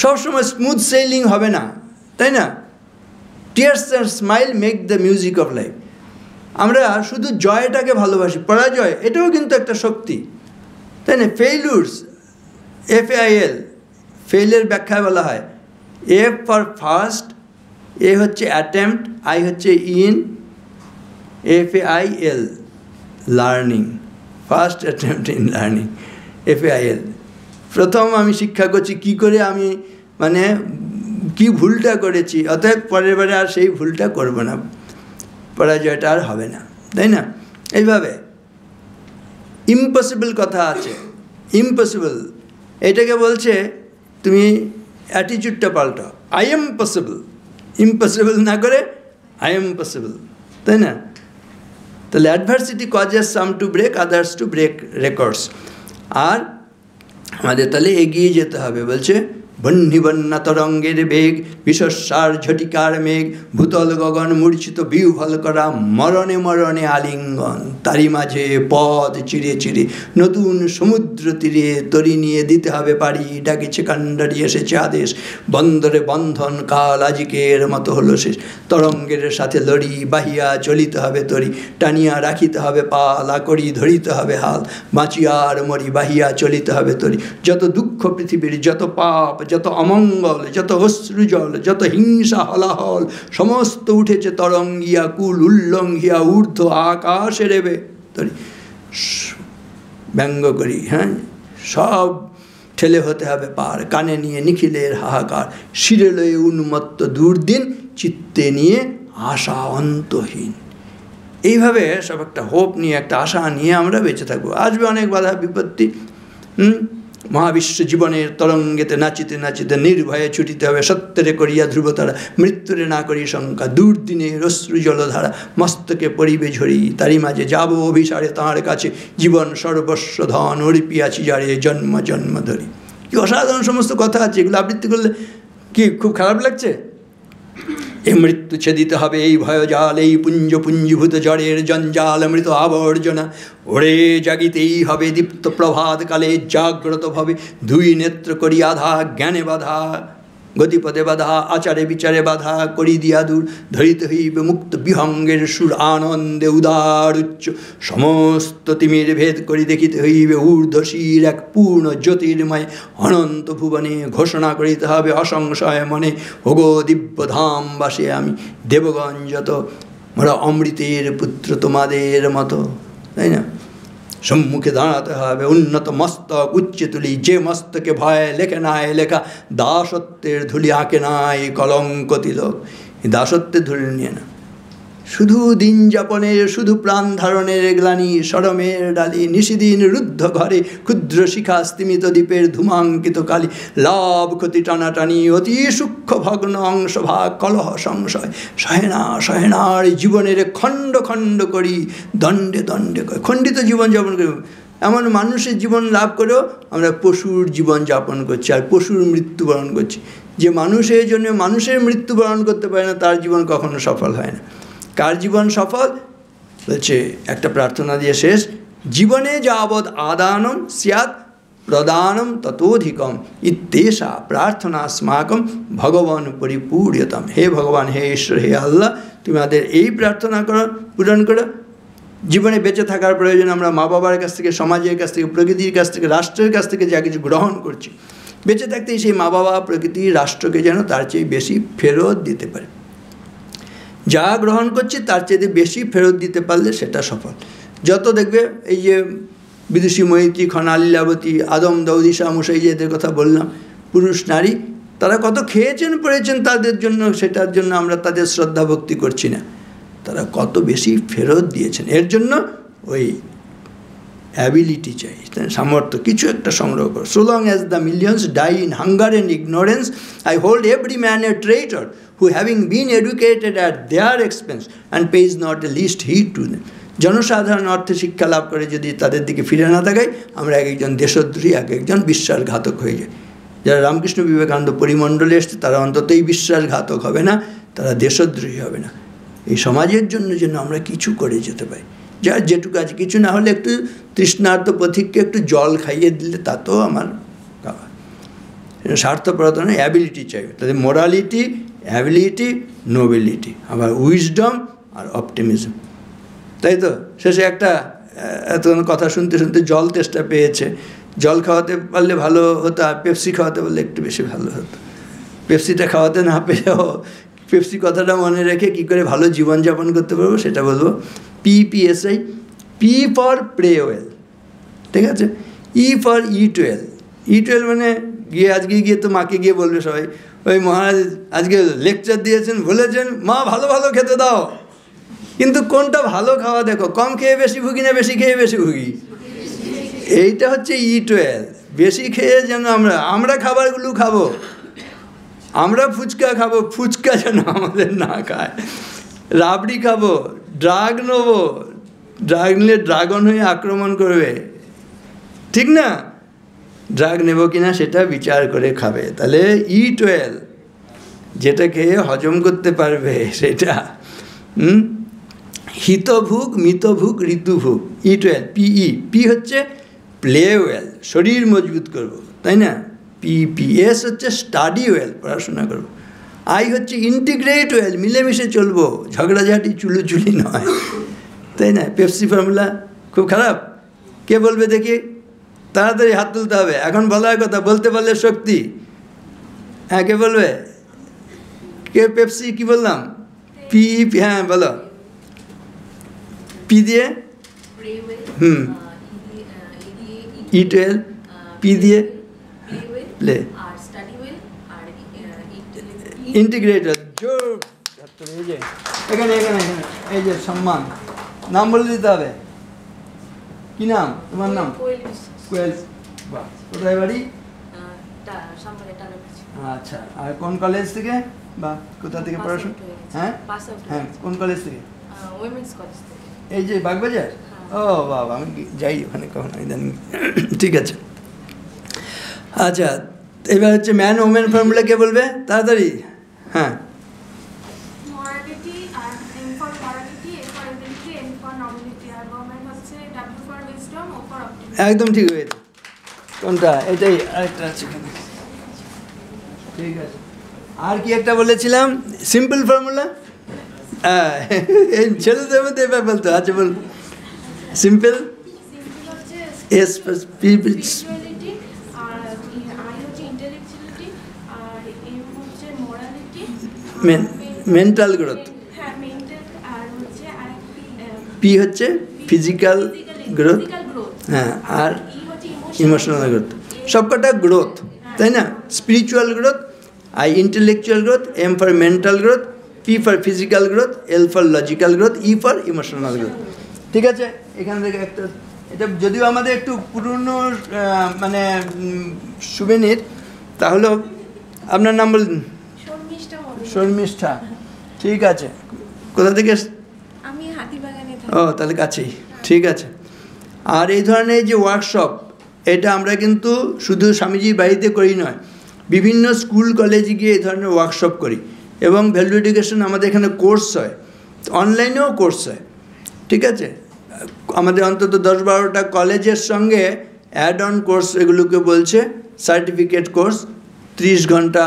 সবসময় স্মুথ সেলিং হবে না, তাই না? Tears and smile make the music of life. আমরা শুধু জয়টাকে ভালোবাসি, পরাজয় এটাও কিন্তু একটা শক্তি, তাই না? ফেইলুরস, FAIL, ফেইলের ব্যাখ্যায় বলা হয় F ফর ফার্স্ট, A হচ্ছে অ্যাটেম্পট, I হচ্ছে in, FAIL learning, first attempt in learning, FAIL। প্রথম আমি শিক্ষা করছি, কি করে আমি কি ভুলটা করেছি, অতএব পরের বারে আর সেই ভুলটা করব না, পরাজয়টা আর হবে না, তাই না? এইভাবে ইম্পসিবল কথা আছে, ইম্পসিবল, এটাকে বলছে তুমি অ্যাটিটিউডটা পাল্টাও, আই এম পসিবল, ইম্পসিবল না করে আই এম পসিবল, তাই না? তাহলে adversity causes some to break, others to break records. আর আমাদের তাহলে এগিয়ে যেতে হবে, বলছে বহ্নিবন্যা তরঙ্গের বেগ, বিশ্বস্বার ঝটিকার মেঘ, ভূতল গগন মূর্ছিত বিহ্বল করা, মরণে মরণে আলিঙ্গন। তারই মাঝে পথ চিরে চিরে নতুন সমুদ্র তীরে তরি নিয়ে দিতে হবে পাড়ি। ডাকিছে কাণ্ডারি এসেছে আদেশ, বন্দরে বন্ধন কাল আজিকের মতো হলো শেষ। তরঙ্গের সাথে লড়ি, বাহিয়া চলিতে হবে তরি, টানিয়া রাখিতে হবে পাল, আকড়ি ধরিতে হবে হাল। বাঁচিয়ার মরি, বাহিয়া চলিতে হবে তরি। যত দুঃখ পৃথিবীর, যত পাপ, যত অমঙ্গল, যত অশ্রুজল, যত হিংসা হলাহল, সমস্ত উঠেছে তরঙ্গিয়া কুল উল্লঙ্ঘিয়া ঊর্ধ্ব আকাশে রেবে তরি। ব্যঙ্গ করি, হ্যাঁ, সব ঠেলে হতে হবে পার। কানে নিয়ে নিখিলের হাহাকার, শিরে লয়ে উন্মত্ত দুর্দিন, চিত্তে নিয়ে আশা অন্তহীন। এইভাবে সব একটা হোপ নিয়ে, একটা আশা নিয়ে আমরা বেঁচে থাকবো। আসবে অনেক বাধা বিপত্তি। মহাবিশ্ব জীবনের তরঙ্গেতে নাচিতে নাচিতে নির্ভয়ে ছুটিতে হবে। সত্যরে করিয়া ধ্রুবতারা, মৃত্যুরে না করি শঙ্কা, দুর্দিনের অশ্রু জলধারা মস্তকে পরিবে ঝরি। তারই মাঝে যাব অভিসারে তাঁর কাছে, জীবন সর্বস্ব ধন অর্পিয়াছি যারে জন্ম জন্ম ধরি। কি অসাধারণ সমস্ত কথা আছে, এগুলো আবৃত্তি করলে কি খুব খারাপ লাগছে? এই মৃত্যু ছেদিতে হবে, এই ভয়জাল, এই পুঞ্জ পুঞ্জীভূত জড়ের জঞ্জাল, মৃত আবর্জনা ওরে জাগিতেই হবে দীপ্ত প্রভাত কালে। জাগ্রত ভাবে দুই নেত্র করি আধা, জ্ঞানে বাধা গতিপদে বাধা, আচারে বিচারে বাধা করি দিয়া দূর। ধরিতে হইবে মুক্ত বিহঙ্গের সুর, আনন্দে উদার উচ্চ সমস্ত তিমির ভেদ করি দেখিতে হইবে ঊর্ধ্বশীর এক পূর্ণ জ্যোতির্ময় অনন্ত ভুবনে। ঘোষণা করিতে হবে অসংশয় মনে, ওগো দিব্যধাম বাসে আমি দেবগণ যত, মোরা অমৃতের পুত্র তোমাদের মতো, তাই না? সম্মুখে দাঁড়াতে হবে উন্নত মস্তক উচ্চে তুলি, যে মস্তকে ভয় লেখে নাই লেখা, দাসত্বের ধুলি আঁকে নাই কলঙ্ক তিলক। এই দাসত্বের ধুলি নিয়ে না, শুধু দিন যাপনের, শুধু প্রাণ ধারণের গ্লানি, সরমের ডালি নিশিদিন রুদ্ধ ঘরে, ক্ষুদ্র শিখা স্তিমিত দ্বীপের ধূমাঙ্কিত কালি, লাভ ক্ষতি টানাটানি, অতি সূক্ষ্ম ভগ্ন অংশ ভাগ, কলহ সংশয়, সহেনার জীবনের খণ্ড খণ্ড করি, দণ্ডে দণ্ডে খণ্ডিত জীবন যাপন করি। এমন মানুষের জীবন লাভ করেও আমরা পশুর জীবন যাপন করছি আর পশুর মৃত্যুবরণ করছি। যে মানুষের জন্য মানুষের মৃত্যুবরণ করতে পারে না, তার জীবন কখনো সফল হয় না। কার জীবন সফল? বলছে একটা প্রার্থনা দিয়ে শেষ, জীবনে যাবৎ আদানম স্যাৎ প্রদানম ততোধিকম ইত্যেষা প্রার্থনা স্মাকম ভগবান পরিপূর্যতম। হে ভগবান, হে ঈশ্বর, হে আল্লাহ, তুমি আমাদের এই প্রার্থনা করো, পূরণ করো। জীবনে বেঁচে থাকার প্রয়োজন আমরা মা বাবার কাছ থেকে, সমাজের কাছ থেকে, প্রকৃতির কাছ থেকে, রাষ্ট্রের কাছ থেকে যা কিছু গ্রহণ করছি, বেঁচে থাকতেই সেই মা বাবা, প্রকৃতি, রাষ্ট্রকে যেন তার চেয়ে বেশি ফেরত দিতে পারে। যা গ্রহণ করছি তার চেয়ে বেশি ফেরত দিতে পারলে সেটা সফল। যত দেখবে এই যে বিদুষী, মৈত্রী, খনা, লীলাবতী, আদম, দাউদি, শাহ মুসাই, যে এদের কথা বললাম, পুরুষ নারী, তারা কত খেয়েছেন পড়েছেন, তাদের জন্য, সেটার জন্য আমরা তাদের শ্রদ্ধা ভক্তি করছি না। তারা কত বেশি ফেরত দিয়েছেন, এর জন্য ওই অ্যাবিলিটি চাই, সামর্থ্য, কিছু একটা সংগ্রহ করো। So long as the millions die in hunger and ignorance, I hold every man a traitor who having been educated at their expense and pays not the least heed to them. জনসাধারণ অর্থে শিক্ষা লাভ করে যদি তাদের দিকে ফিরে না তাকাই, আমরা এক একজন দেশদ্রোহী, এক একজন বিশ্বাসঘাতক হয়ে যাই। যারা রামকৃষ্ণ বিবেকানন্দ পরিমণ্ডলে এসছে তারা অন্ততই বিশ্বাসঘাতক হবে না, তারা দেশদ্রোহী হবে না। এই সমাজের জন্য যেন আমরা কিছু করে যেতে পারি। যার যেটুকু আছে, কিছু না হলে একটু তৃষ্ণার্ত পথিককে একটু জল খাইয়ে দিলে তাতেও আমার খাওয়া। স্বার্থপরতা নয়, অ্যাবিলিটি চাই। তাদের মোরালিটি, অ্যাবিলিটি, নোবেলিটি, আবার উইজডম আর অপটিমিজম, তাই তো? শেষে একটা এত কথা শুনতে শুনতে জল তেষ্টা পেয়েছে, জল খাওয়াতে পারলে ভালো হতো, আর পেপসি খাওয়াতে পারলে একটু বেশি ভালো হতো। পেপসিটা খাওয়াতে না পেলেও পেপসি কথাটা মনে রেখে কী করে ভালো জীবনযাপন করতে পারবো সেটা বলবো। PPSI, P for pray well, ঠিক আছে? E for eat well. Eat well মানে গিয়ে আজকে গিয়ে তো মাকে গিয়ে বলবে সবাই, ওই মহারাজ আজকে লেকচার দিয়েছেন, বলেছেন মা ভালো ভালো খেতে দাও, কিন্তু কোনটা ভালো খাওয়া দেখো, কম খেয়ে বেশি ভুগি না বেশি খেয়ে বেশি ভুগি? এইটা হচ্ছে E12। বেশি খেয়ে যেন আমরা খাবারগুলো খাবো, আমরা ফুচকা খাবো, ফুচকা যেন আমাদের না খায়, রাবড়ি খাবো, ড্রাগ নেবো, ড্রাগ নিলে ড্রাগন হয়ে আক্রমণ করবে, ঠিক না? ড্রাগ নেব কিনা সেটা বিচার করে খাবে। তাহলে E12 যেটা খেয়ে হজম করতে পারবে সেটা হিতভুক, মিতভুক, ঋতুভুক। E12 PE, পি হচ্ছে প্লে ওয়েল, শরীর মজবুত করব, তাই না? PS হচ্ছে স্টাডি ওয়েল, পড়াশোনা করব। I হচ্ছে ইন্টিগ্রেট ওয়েল, মিলেমিশে চলবো, ঝগড়াঝাটি চুলোচুলি নয়, তাই না? পেপসি ফর্মুলা খুব খারাপ? কে বলবে দেখি? তাড়াতাড়ি হাত তুলতে হবে, এখন বলার কথা, বলতে পারলে শক্তি। হ্যাঁ, কে বলবে? কে পেপসি কি বললাম? PE, হ্যাঁ বলো। পি দিয়ে E12, পি দিয়ে প্লে, ইন্টিগ্রেটর। এই যে এখানে এখানে এখানে এই যে সম্মান, নাম বলে দিতে হবে। কি নাম তোমার? নাম কোয়েল। বাহ, কোথায় বাড়ি? আচ্ছা, আর কোন কলেজ থেকে বা কোথা থেকে পড়াশোনা? হ্যাঁ হ্যাঁ, কোন কলেজ থেকে? এই যে বাগবাজার। ও বাবা, আমি যাই ওখানে কখনো ইদানিং। ঠিক আছে, আচ্ছা এবার হচ্ছে ম্যান ওমেন ফর্মুলা কে বলবে তাড়াতাড়ি? হ্যাঁ, একদম ঠিক হয়েছে। কোনটা? এটাই, আরেকটা আছে। ঠিক আছে, আর কি একটা বলেছিলাম? Simple formula. হ্যাঁ, এই ছেলেদের মধ্যে এবার বলতো। আচ্ছা বল। Simple S P, mental growth, P হচ্ছে ফিজিক্যাল গ্রোথ, হ্যাঁ, আর ইমোশনাল গ্রোথ। সবকটা গ্রোথ, তাই না? Spiritual growth, I intellectual growth, M for mental growth, P for physical growth, L for logical growth, E for emotional growth। ঠিক আছে, এখান থেকে একটা, এটা যদিও আমাদের একটু পুরনো মানে সুবেনির, তাহলে আপনার নাম বলুন। শর্মিষ্ঠা। ঠিক আছে, কোথা থেকে? আমি হাতিবাগানে থাকি। ও, তাহলে কাছেই। ঠিক আছে, আর এই ধরনের যে ওয়ার্কশপ, এটা আমরা কিন্তু শুধু স্বামীজির বাড়িতে করি নয়, বিভিন্ন স্কুল কলেজে গিয়ে এই ধরনের ওয়ার্কশপ করি, এবং ভ্যালু এডুকেশন আমাদের এখানে কোর্স হয়, অনলাইনেও কোর্স হয়। ঠিক আছে, আমাদের অন্তত 10-12টা কলেজের সঙ্গে অ্যাড অন কোর্স এগুলোকে বলছে সার্টিফিকেট কোর্স, 30 ঘন্টা,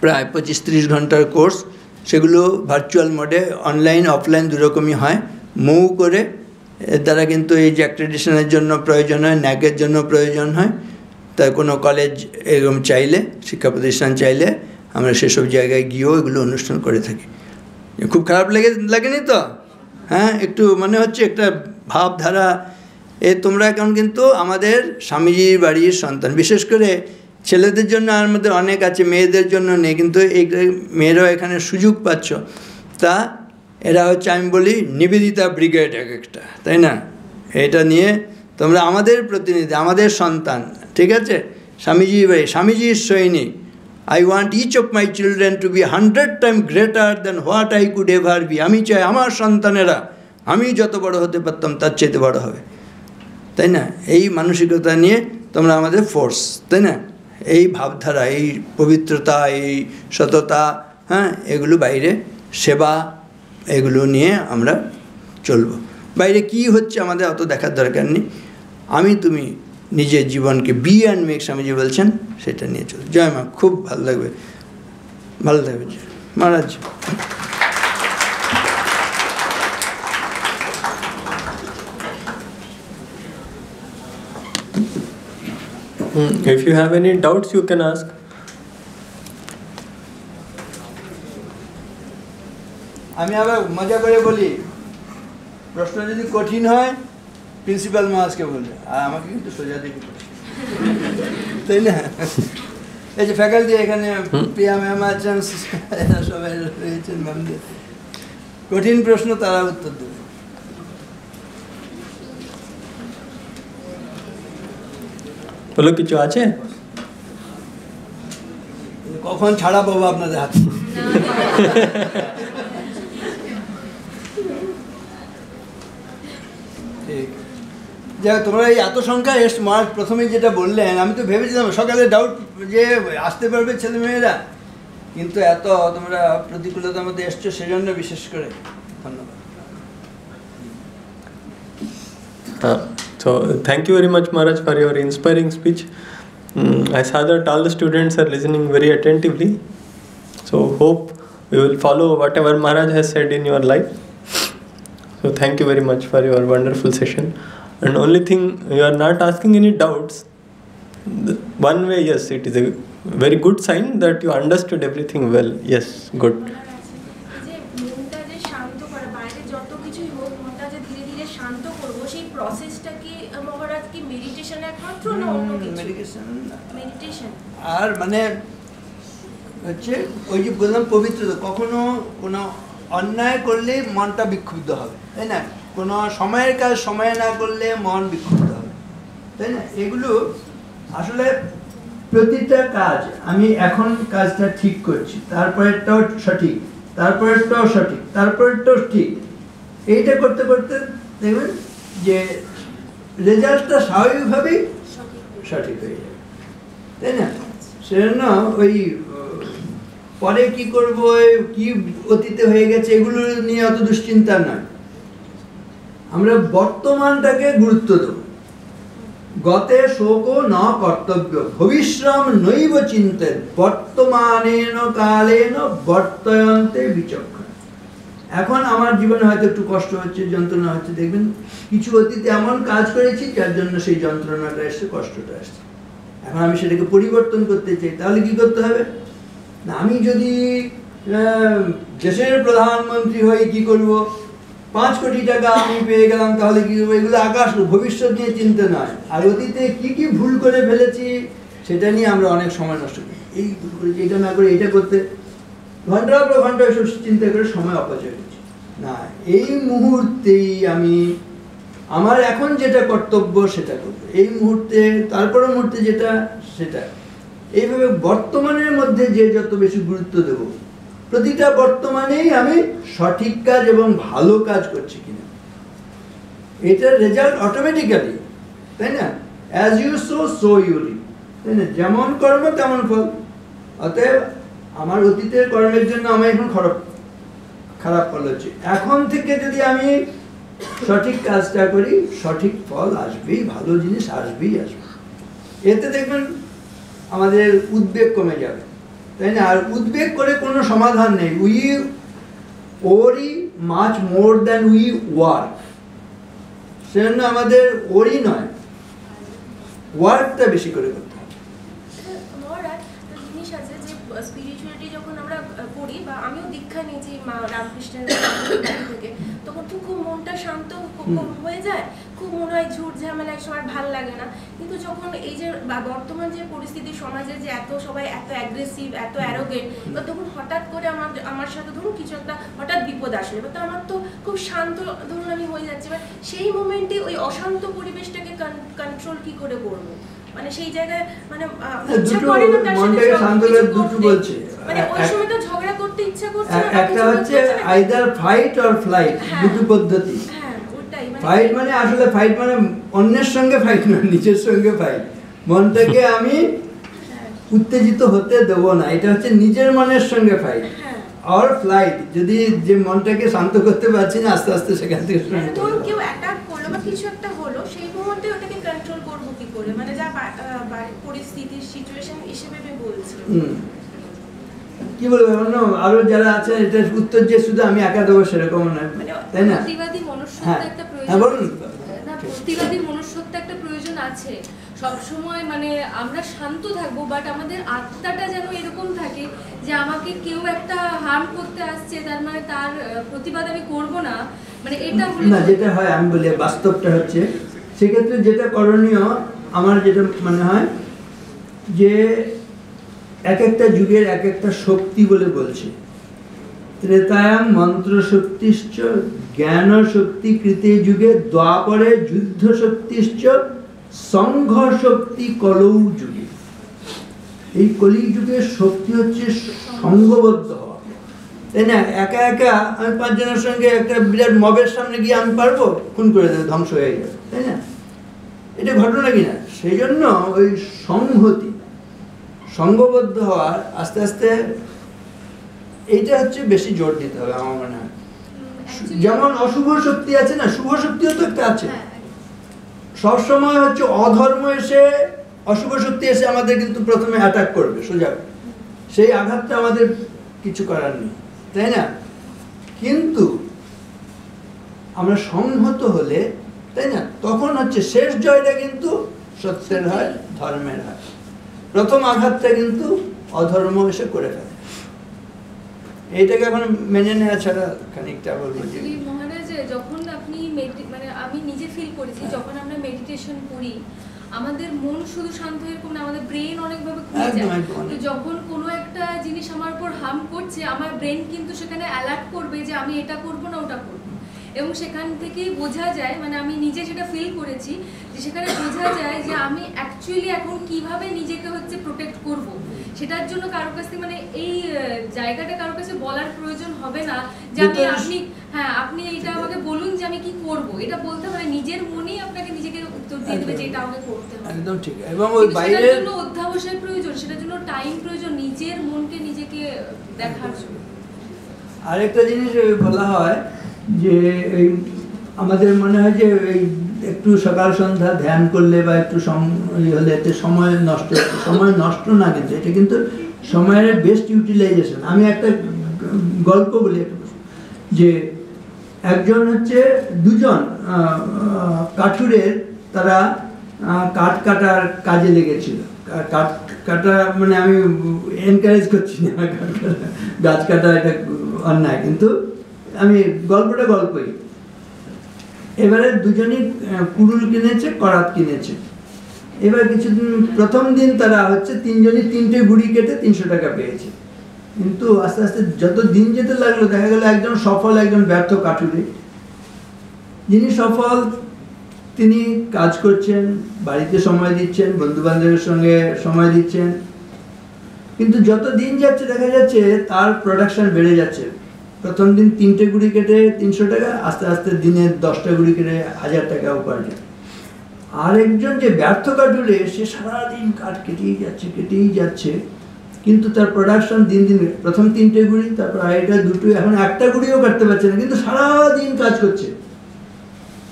প্রায় 25-30 ঘন্টার কোর্স। সেগুলো ভার্চুয়াল মোডে, অনলাইন অফলাইন দুরকমই হয়, মৌ করে। এর দ্বারা কিন্তু এই যে অ্যাক্রেডিটেশনের জন্য প্রয়োজন হয়, ন্যাকের জন্য প্রয়োজন হয়, তাই কোনো কলেজ এরকম চাইলে, শিক্ষা প্রতিষ্ঠান চাইলে আমরা সেসব জায়গায় গিয়েও এগুলো অনুষ্ঠান করে থাকি। খুব খারাপ লাগেনি তো? হ্যাঁ, একটু মনে হচ্ছে একটা ভাবধারা। তোমরা এখন কিন্তু আমাদের স্বামীজির বাড়ির সন্তান। বিশেষ করে ছেলেদের জন্য আমাদের অনেক আছে, মেয়েদের জন্য নেই, কিন্তু এই মেয়েরাও এখানে সুযোগ পাচ্ছ। তা এরা হচ্ছে, আমি বলি, নিবেদিতা ব্রিগেড এক একটা, তাই না? এটা নিয়ে তোমরা আমাদের প্রতিনিধি, আমাদের সন্তান। ঠিক আছে, স্বামীজির বাড়ি, স্বামীজির সৈনিক। I want each of my children to be 100 times greater than what I could ever be. আমি চাই আমার সন্তানেরা আমি যত বড় হতে পারতাম তার চাইতে বড় হবে, তাই না? এই মানসিকতা নিয়ে তোমরা আমাদের ফোর্স, তাই না? এই ভাবধারা, এই পবিত্রতা, এই সততা, হ্যাঁ, এগুলো বাইরে সেবা, এগুলো নিয়ে আমরা চলবো। বাইরে কি হচ্ছে আমাদের অত দেখার দরকার নেই। আমি তুমি নিজের জীবনকে বি অ্যান্ড মেক, স্বামীজি বলছেন, সেটা নিয়ে চল। জয় মা, খুব ভালো লাগবে, ভালো থাকবে মহারাজ। If you have any doubts, you can ask. আমি আবার মজা করে বলি, প্রশ্ন যদি কঠিন হয় প্রিন্সিপাল মহারাজকে বলবে, আর আমাকে কিন্তু সোজা দিকে, তাই না? এই যে ফ্যাকাল্টি এখানে প্রিয়া ম্যাম আছেন, এরা সবাই রয়েছেন ম্যামদের, কঠিন প্রশ্ন তারা উত্তর দেবে। বলো, কিছু আছে? কখন ছাড়া পাবো আপনাদের হাতে? ঠিক, যা তোমরা এই এত সংখ্যা এস মহারাজ প্রথমেই যেটা বললেন, আমি তো ভেবেছিলাম সকালে ডাউট যে আসতে পারবে ছেলেমেয়েরা, কিন্তু এত তোমরা প্রতিকূলতার মধ্যে এসছো সেজন্য বিশেষ করে ধন্যবাদ। So thank you very much, Maharaj, for your inspiring speech. I saw that all the students are listening very attentively. So hope we will follow whatever Maharaj has said in your life. So thank you very much for your wonderful session. And only thing, you are not asking any doubts. One way, yes, it is a very good sign that you understood everything well. Yes, good. যে মনটা যে শান্ত করা, বাইরে যত কিছুই হোক মনটা যে ধীরে ধীরে শান্ত করব, সেই প্রসেসটা কি মহারাজ কি মেডিটেশন একমাত্র না অন্য কিছু? মেডিটেশন। আর মানে হচ্ছে ওই যে বললাম পবিত্রতা, কখনো কোনো অন্যায় করলে মনটা বিক্ষুব্ধ হবে, তাই না? কোনো সময়ের কাজ সময়ে না করলে মন বিক্ষুব্ধ হবে, তাই না? এগুলো আসলে প্রতিটা কাজ, আমি এখন কাজটা ঠিক করছি, তারপরেরটাও সঠিক, তারপরেরটাও সঠিক, তারপরেরটাও ঠিক, এইটা করতে করতে দেখবেন যে রেজাল্টটা স্বাভাবিকভাবেই সঠিক হয়ে যাবে, তাই না? সেজন্য ওই পরে কি করব, কি অতীতে হয়ে গেছে এগুলো নিয়ে অত দুশ্চিন্তা নয়, আমরা বর্তমানটাকে গুরুত্ব দেব। গতে শোক ন কর্তব্য ভবিষ্যম নৈব চিন্তেন বর্তমানেন কালেন বর্তয়ন্তে বিচক্ষণ। এখন আমার জীবনে হয়তো একটু কষ্ট হচ্ছে, যন্ত্রণা হচ্ছে, দেখবেন কিছু অতীতে এমন কাজ করেছি যার জন্য সেই যন্ত্রণাটা এসছে, কষ্টটা আসছে। এখন আমি সেটাকে পরিবর্তন করতে চাই, তাহলে কি করতে হবে না, আমি যদি দেশের প্রধানমন্ত্রী হই কি করব, 5 কোটি টাকা আমি পেয়ে গেলাম তাহলে কি করবো, এগুলো আকাশ ভবিষ্যৎ নিয়ে চিন্তা নয়। আর অতীতে কি কি ভুল করে ফেলেছি সেটা নিয়ে আমরা অনেক সময় নষ্ট করি, এই ভুল করেছি, এটা না করে এটা করতে ঘন্টার পর ঘন্টা এসব চিন্তা করে সময় অপচয় করছি না। এই মুহূর্তেই আমি আমার এখন যেটা কর্তব্য সেটা করবো, এই মুহূর্তে, তারপরের মুহূর্তে যেটা সেটা, এইভাবে বর্তমানের মধ্যে যে যত বেশি গুরুত্ব দেব, প্রতিটা বর্তমানেই আমি সঠিক কাজ এবং ভালো কাজ করছি কিনা, এটার রেজাল্ট অটোমেটিক্যালি, তাই না? As you sow so you reap, তাই না? যেমন কর্ম তেমন ফল। অতএব আমার অতীতের কর্মের জন্য আমার এখন খারাপ ফল হচ্ছে, এখন থেকে যদি আমি সঠিক কাজটা করি সঠিক ফল আসবেই, ভালো জিনিস আসবেই আসবে। এতে দেখবেন আমাদের উদ্বেগ কমে যাবে, তাই না? আর উদ্বেগ করে কোনো সমাধান নেই। উই ওরি much more than we work, সেজন্য আমাদের ওরি নয়, ওয়ার্কটা বেশি করে করতে হবে। মহারাজ জিনিস আছে যে স্পিরিচুয়ালিটি যখন আমরা করি, বা আমিও দীক্ষা নিয়েছি মা রামকৃষ্ণের থেকে, তখন তো খুব মনটা শান্ত হয়ে যায়, খুব মনে হয় ঝুট ঝামেলা একসময় ভালো লাগে না। কিন্তু যখন এই যে বর্তমান যে পরিস্থিতি সমাজে, যে এত সবাই এত অ্যাগ্রেসিভ, এত অ্যারোগেন্ট, বা তখন হঠাৎ করে আমার সাথে ধরুন কিছু একটা হঠাৎ বিপদ আসলে, বা তো আমার তো খুব শান্ত ধরুন আমি হয়ে যাচ্ছি, বা সেই মোমেন্টে ওই অশান্ত পরিবেশটাকে কন্ট্রোল কি করে করবো, মানে সেই জায়গায় মানে ইচ্ছা করে না তার সাথে দুটো বলছে, মানে ওই সময় তো ঝগড়া করতে ইচ্ছা করছে না, একটা হচ্ছে আইদার ফাইট অর ফ্লাইট, দুটো পদ্ধতি। ফাইট মানে আসলে ফাইট মানে অন্যের সঙ্গে ফাইট না, নিজের সঙ্গে ফাইট। মনটাকে আমি উত্তেজিত হতে দেবো না, এটা হচ্ছে নিজের মনের সঙ্গে ফাইট। আর ফ্লাইট, যদি যে মনটাকে শান্ত করতে পারছি না, আস্তে আস্তে সেখান থেকে ধরুন কেউ অ্যাটাক করলো বা কিছু একটা হলো, সেই মুহূর্তে ওটাকে কন্ট্রোল করবো কি করে, মানে যা পরিস্থিতির সিচুয়েশন হিসেবে আমি বলছি। কি বলবো, আরো যারা আছে এটার উত্তর যে শুধু আমি একা দেবো সেরকম নয়, তাই না? প্রতিবাদী মনুষ্যত্ব একটা প্রয়োজন, না প্রতিবাদী মনুষ্যত্ব একটা প্রয়োজন আছে সবসময়। মানে আমরা শান্ত থাকবো, বাট আমাদের আত্মাটা যেন এরকম থাকে যে আমাকে কেউ একটা হার্ম করতে আসছে, তার মানে তার প্রতিবাদ আমি করবো না, মানে এটা না। যেটা হয় আমি বলি, বাস্তবটা হচ্ছে সেক্ষেত্রে যেটা করণীয় আমার যেটা মনে হয় যে এক একটা যুগের এক একটা শক্তি বলে বলছে। ত্রেতায়াং মন্ত্র শক্তিশ্চ জ্ঞান শক্তি কৃতে যুগে, দ্বাপরে যুদ্ধ শক্তিশ্চ সংঘ শক্তি কলৌ যুগে। এই কলি যুগের শক্তি হচ্ছে সংঘবদ্ধ হওয়া, তাই না? একা একা আমি 5 জনের সঙ্গে একটা বিরাট মবের সামনে গিয়ে আমি পারবো, খুন করে দেবে, ধ্বংস হয়ে যাবে, তাই না? এটা ঘটনা কিনা, সেই জন্য ওই সংহতি, সঙ্গবদ্ধ হওয়ার আস্তে আস্তে এইটা হচ্ছে বেশি জোর দিতে হবে আমার মনে হয়। যেমন অশুভ শক্তি আছে না, শুভ শক্তিও তো একটা আছে। সবসময় হচ্ছে অধর্ম এসে, অশুভ শক্তি এসে আমাদের কিন্তু প্রথমে অ্যাটাক করবে সোজা, সেই আঘাতটা আমাদের কিছু করার নেই, তাই না? কিন্তু আমরা সংহত হলে, তাই না, তখন হচ্ছে শেষ জয়টা কিন্তু সত্যের হয়, ধর্মের হয়। প্রথম আঘাতটা কিন্তু অধর্ম এসে করে ফেলে। এইটাকে এখন মেনে নেওয়া ছাড়া খানিকটা বলবো যে মহারাজ, যখন আপনি মানে আমি নিজে ফিল করেছি, যখন আমরা মেডিটেশন করি আমাদের মন শুধু শান্ত হয়ে এরকম না, আমাদের ব্রেন অনেকভাবে খুলে যায়। তো যখন কোনো একটা জিনিস আমার উপর হার্ম করছে, আমার ব্রেন কিন্তু সেখানে অ্যালার্ট করবে যে আমি এটা করবো না ওটা করবো, এবং সেখান থেকেই বোঝা যায়, মানে আমি নিজে সেটা ফিল করেছি যে সেখানে বোঝা যায় যে আমি অ্যাকচুয়ালি এখন কিভাবে নিজেকে হচ্ছে প্রোটেক্ট করব। সেটার জন্য কারো কাছে মানে এই জায়গাটা কারো কাছে বলার প্রয়োজন হবে না যে আপনি আপনি এটা আমাকে বলুন যে আমি কি করব, এটা বলতে মানে নিজের মনেই আপনাকে নিজেকে উত্তর দিয়ে দেবে যে এটা আমাকে করতে হবে। একদম ঠিক। এবং ওই বাইরের জন্য অধ্যাবসায় প্রয়োজন, সেটার জন্য টাইম প্রয়োজন, নিজের মনকে নিজেকে দেখার জন্য। আরেকটা জিনিস বলা হয় যে এই আমাদের মনে হয় যে এই একটু সকাল সন্ধ্যা ধ্যান করলে বা একটু হলে এতে সময় নষ্ট না, কিন্তু এটা কিন্তু সময়ের বেস্ট ইউটিলাইজেশন। আমি একটা গল্প বলি, যে একজন হচ্ছে দুজন কাঠুরের, তারা কাঠ কাটার কাজে লেগেছিল। কাঠ কাটা মানে আমি এনকারেজ করছি না, গাছ কাটা এটা অন্যায়, কিন্তু আমি গল্পই। এবারে দুজনই কুড়ুল কিনেছে, করাত কিনেছে। এবার কিছুদিন, প্রথম দিন তারা হচ্ছে তিনজনই 3টে গুড়ি কেটে 300 টাকা পেয়েছে। কিন্তু আস্তে আস্তে যত দিন যেতে লাগলো, দেখা গেল একজন সফল, একজন ব্যর্থ কাঠুরে। যিনি সফল তিনি কাজ করছেন, বাড়িতে সময় দিচ্ছেন, বন্ধু বান্ধবের সঙ্গে সময় দিচ্ছেন, কিন্তু যত দিন যাচ্ছে দেখা যাচ্ছে তার প্রোডাকশন বেড়ে যাচ্ছে। প্রথম দিন 3টে গুড়ি কেটে 300 টাকা, আস্তে আস্তে দিনে 10টা গুড়ি কেটে 1000 টাকা উপার্জন। আর একজন যে ব্যর্থ কাঠুরে, সে সারাদিন কাঠ কেটেই যাচ্ছে, কিন্তু তার প্রোডাকশন দিন দিন, প্রথম 3টে গুড়ি, তারপর আরেকটা, দুটো, এখন একটা গুড়িও কাটতে পারছে না, কিন্তু সারাদিন কাজ করছে।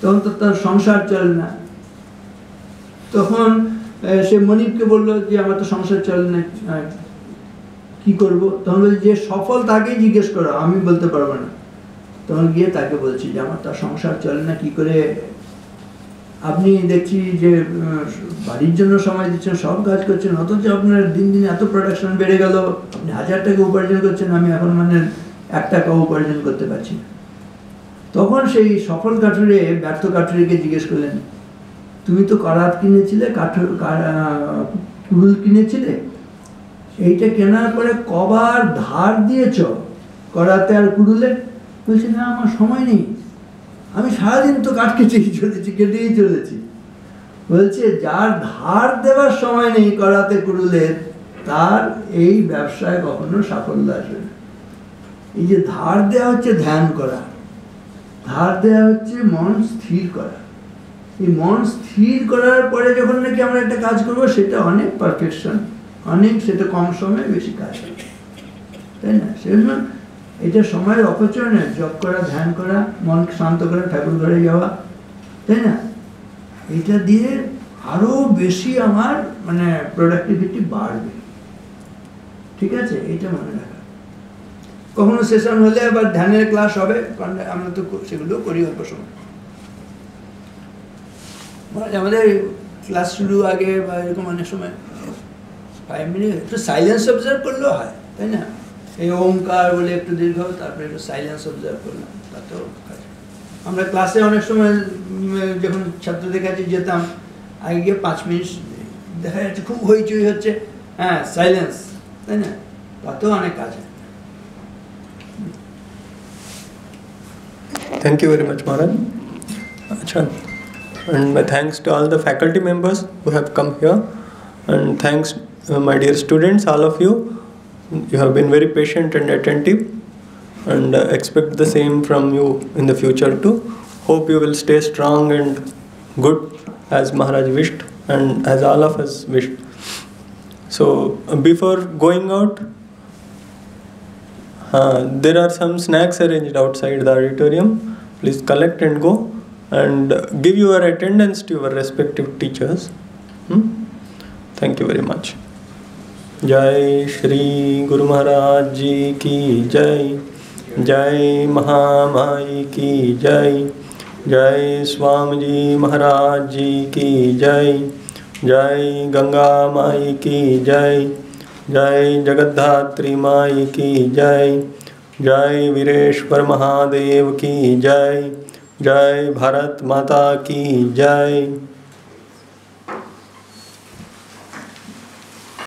তখন তো তার সংসার চলে না। তখন সে মনিবকে বললো যে আমার তো সংসার চলে না, কি করবো? তখন বলছি যে সফল তাকেই জিজ্ঞেস করো, আমি বলতে পারবো না। তখন গিয়ে তাকে বলছি যে আমার তার সংসার চলে না, কি করে? আপনি দেখছি যে বাড়ির জন্য সময় দিচ্ছেন, সব কাজ করছেন, অথচ আপনার দিন দিন এত প্রোডাকশন বেড়ে গেল, আপনি 1000 টাকা উপার্জন করছেন, আমি এখন মানে 1 টাকাও উপার্জন করতে পারছি না। তখন সেই সফল কাঠুরে ব্যর্থ কাঠুরিকে জিজ্ঞেস করলেন, তুমি তো করাত কিনেছিলে, কুড়ুল কিনেছিলে, এইটা কেনার পরে কবার ধার দিয়েছ করাতে আর কুড়ুলে? বলছে না, আমার সময় নেই, আমি সারাদিন তো কাঠ কেটেই চলেছি। বলছে যার ধার দেওয়ার সময় নেই করাতে কুড়ুলের, তার এই ব্যবসায় কখনো সাফল্য আসবে না। এই যে ধার দেওয়া হচ্ছে ধ্যান করা, ধার দেওয়া হচ্ছে মন স্থির করা। এই মন স্থির করার পরে যখন নাকি আমরা একটা কাজ করবো, সেটা অনেক পারফেকশন, অনেক, সেটা কম সময়ে বেশি কাজ হবে, তাই না? সেজন্য এটা সময়ের অপচয় নয়। জপ করা, ধ্যান করা, মন শান্ত করা, ঠাকুর ঘরে যাওয়া, তাই না? এটা দিয়ে আরো বেশি আমার মানে প্রোডাক্টিভিটি বাড়বে। ঠিক আছে, এটা মনে রাখা। কখনো সেশন হলে আবার ধ্যানের ক্লাস হবে, আমরা তো সেগুলো করি অল্প সময়। আমাদের ক্লাস শুরু আগে বা এরকম অনেক সময় 5 মিনিট একটু সাইলেন্স অবজার্ভ করলেও হয়, তাই না? এই ওমকার বলে একটু দীর্ঘ, তারপরে একটু সাইলেন্স অবজার্ভ করলাম, তাতেও কাজ। আমরা ক্লাসে অনেক সময় যখন ছাত্রদের কাছে যেতাম, আগে গিয়ে 5 মিনিট দেখা যাচ্ছে খুব হইচই হচ্ছে, হ্যাঁ সাইলেন্স, তাই না? তাতেও অনেক কাজ হয়। Thank you very much, Maharaj. Achha. And my thanks to all the faculty members who have come here, and thanks my dear students, all of you. You have been very patient and attentive, and expect the same from you in the future too. Hope you will stay strong and good as Maharaj wished and as all of us wished. So before going out, there are some snacks arranged outside the auditorium. Please collect and go, and give your attendance to your respective teachers. Thank you very much. Jai Shri Guru Maharaj Ji ki Jai. Jai Mahamai ki Jai. Jai Swamiji Maharaj Ji ki Jai. Jai Ganga Mai ki Jai. Jai Jagadhatri Mai ki Jai. Jai Vireshwar Mahadev ki Jai. Jai Bharat Mata ki Jai.